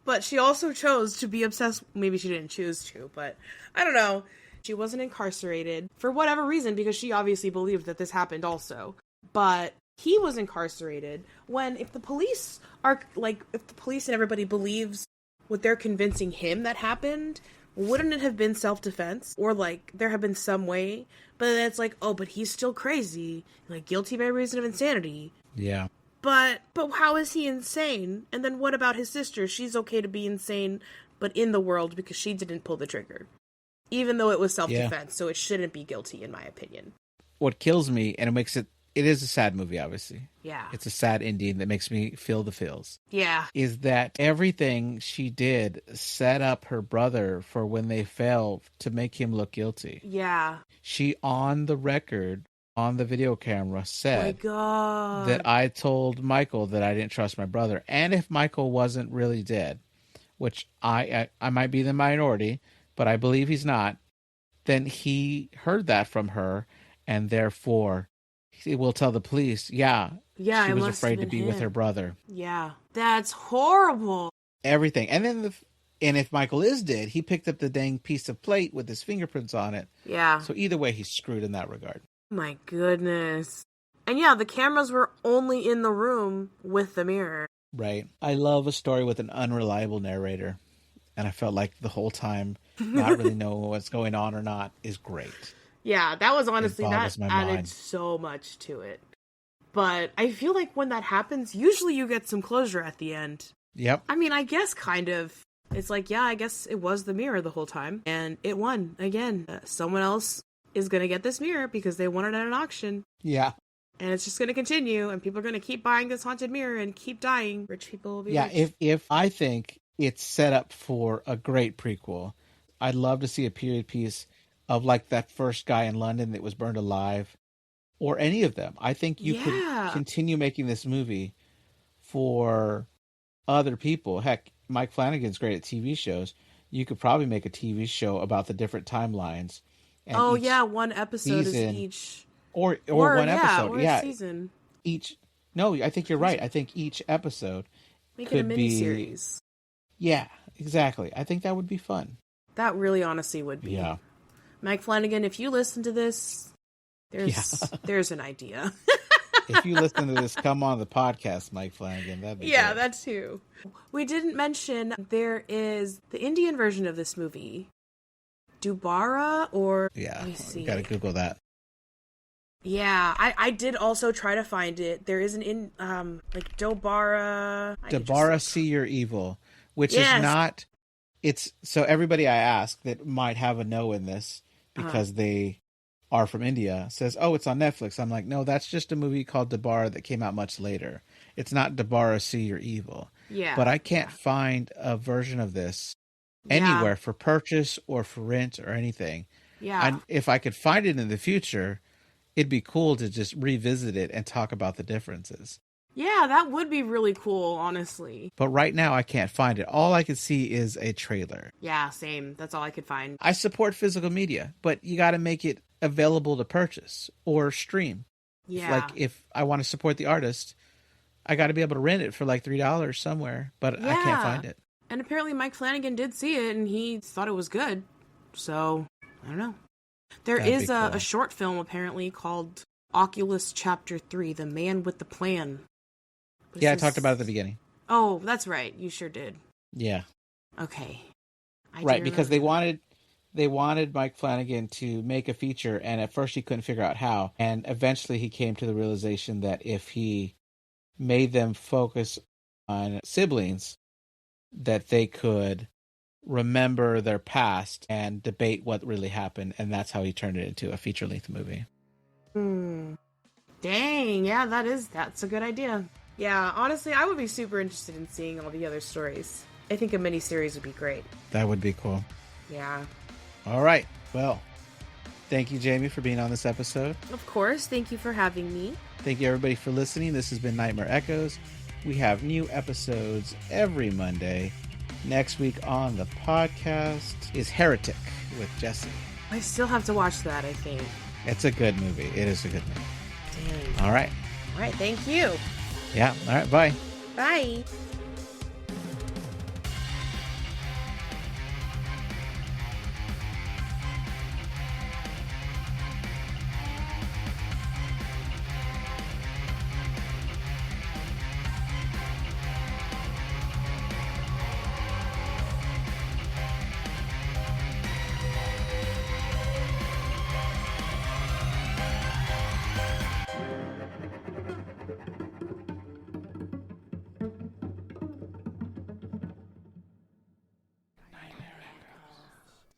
Speaker 3: But she also chose to be obsessed. Maybe she didn't choose to, but I don't know. She wasn't incarcerated for whatever reason, because she obviously believed that this happened also. But he was incarcerated if the police and everybody believes what they're convincing him that happened, wouldn't it have been self-defense? Or, like, there have been some way? But it's like, oh, but he's still crazy. Like, guilty by reason of insanity.
Speaker 2: Yeah.
Speaker 3: But how is he insane? And then what about his sister? She's okay to be insane, but in the world because she didn't pull the trigger. Even though it was self-defense, so it shouldn't be guilty, in my opinion. What
Speaker 2: kills me, and it is a sad movie, obviously.
Speaker 3: Yeah.
Speaker 2: It's a sad ending that makes me feel the feels.
Speaker 3: Yeah.
Speaker 2: Is that everything she did set up her brother for when they failed to make him look guilty.
Speaker 3: Yeah.
Speaker 2: She, on the record, on the video camera, said
Speaker 3: my God.
Speaker 2: that I told Michael that I didn't trust my brother. And if Michael wasn't really dead, which I might be the minority, but I believe he's not, then he heard that from her, and therefore he will tell the police, she was afraid to be with her brother.
Speaker 3: Yeah. That's horrible.
Speaker 2: Everything. And then if Michael is dead, he picked up the dang piece of plate with his fingerprints on it.
Speaker 3: Yeah.
Speaker 2: So either way, he's screwed in that regard.
Speaker 3: My goodness. And yeah, the cameras were only in the room with the mirror.
Speaker 2: Right. I love a story with an unreliable narrator. And I felt like the whole time not really knowing what's going on or not is great.
Speaker 3: Yeah, that was honestly, that added so much to it. But I feel like when that happens, usually you get some closure at the end.
Speaker 2: Yep.
Speaker 3: I mean, I guess kind of. It's like, yeah, I guess it was the mirror the whole time. And it won. Again, someone else is going to get this mirror because they won it at an auction.
Speaker 2: Yeah.
Speaker 3: And it's just going to continue. And people are going to keep buying this haunted mirror and keep dying. Rich people will be rich.
Speaker 2: If I think it's set up for a great prequel, I'd love to see a period piece of like that first guy in London that was burned alive, or any of them. I think you could continue making this movie for other people. Heck, Mike Flanagan's great at TV shows. You could probably make a TV show about the different timelines.
Speaker 3: And one episode
Speaker 2: season,
Speaker 3: is each.
Speaker 2: Or one episode.
Speaker 3: Or a season.
Speaker 2: No, I think you're right. I think each episode
Speaker 3: Make it a miniseries.
Speaker 2: Yeah, exactly. I think that would be fun.
Speaker 3: That really honestly would be.
Speaker 2: Yeah.
Speaker 3: Mike Flanagan, if you listen to this, there's an idea.
Speaker 2: If you listen to this, come on the podcast, Mike Flanagan. That'd be great.
Speaker 3: That too. We didn't mention there is the Indian version of this movie. Dubara or...
Speaker 2: Yeah, you gotta Google that.
Speaker 3: Yeah, I did also try to find it. There is Dobara...
Speaker 2: Dobara See Your Evil, which is not... It's so everybody I ask that might have a no in this because they are from India says, oh, it's on Netflix. I'm like, no, that's just a movie called Dobara that came out much later. It's not Dobara See Your Evil.
Speaker 3: Yeah.
Speaker 2: But I can't find a version of this anywhere for purchase or for rent or anything.
Speaker 3: Yeah.
Speaker 2: And if I could find it in the future, it'd be cool to just revisit it and talk about the differences.
Speaker 3: Yeah, that would be really cool, honestly.
Speaker 2: But right now, I can't find it. All I can see is a trailer.
Speaker 3: Yeah, same. That's all I could find.
Speaker 2: I support physical media, but you got to make it available to purchase or stream.
Speaker 3: Yeah.
Speaker 2: Like, if I want to support the artist, I got to be able to rent it for like $3 somewhere, but I can't find it.
Speaker 3: And apparently Mike Flanagan did see it, and he thought it was good. So, I don't know. There is a short film, apparently, called Oculus Chapter 3, The Man with the Plan.
Speaker 2: I talked about it at the beginning.
Speaker 3: Oh, that's right. You sure did.
Speaker 2: Yeah.
Speaker 3: Okay.
Speaker 2: Right, because they wanted Mike Flanagan to make a feature, and at first he couldn't figure out how. And eventually he came to the realization that if he made them focus on siblings, that they could remember their past and debate what really happened. And that's how he turned it into a feature-length movie.
Speaker 3: Dang, yeah, that's a good idea. Yeah, honestly, I would be super interested in seeing all the other stories. I think a miniseries would be great.
Speaker 2: That would be cool.
Speaker 3: Yeah.
Speaker 2: All right. Well, thank you, Jamie, for being on this episode.
Speaker 3: Of course. Thank you for having me.
Speaker 2: Thank you, everybody, for listening. This has been Nightmare Echoes. We have new episodes every Monday. Next week on the podcast is Heretic with Jesse.
Speaker 3: I still have to watch that, I think.
Speaker 2: It's a good movie. It is a good movie.
Speaker 3: Dang.
Speaker 2: All right.
Speaker 3: All right. Thank you.
Speaker 2: Yeah. All right. Bye.
Speaker 3: Bye.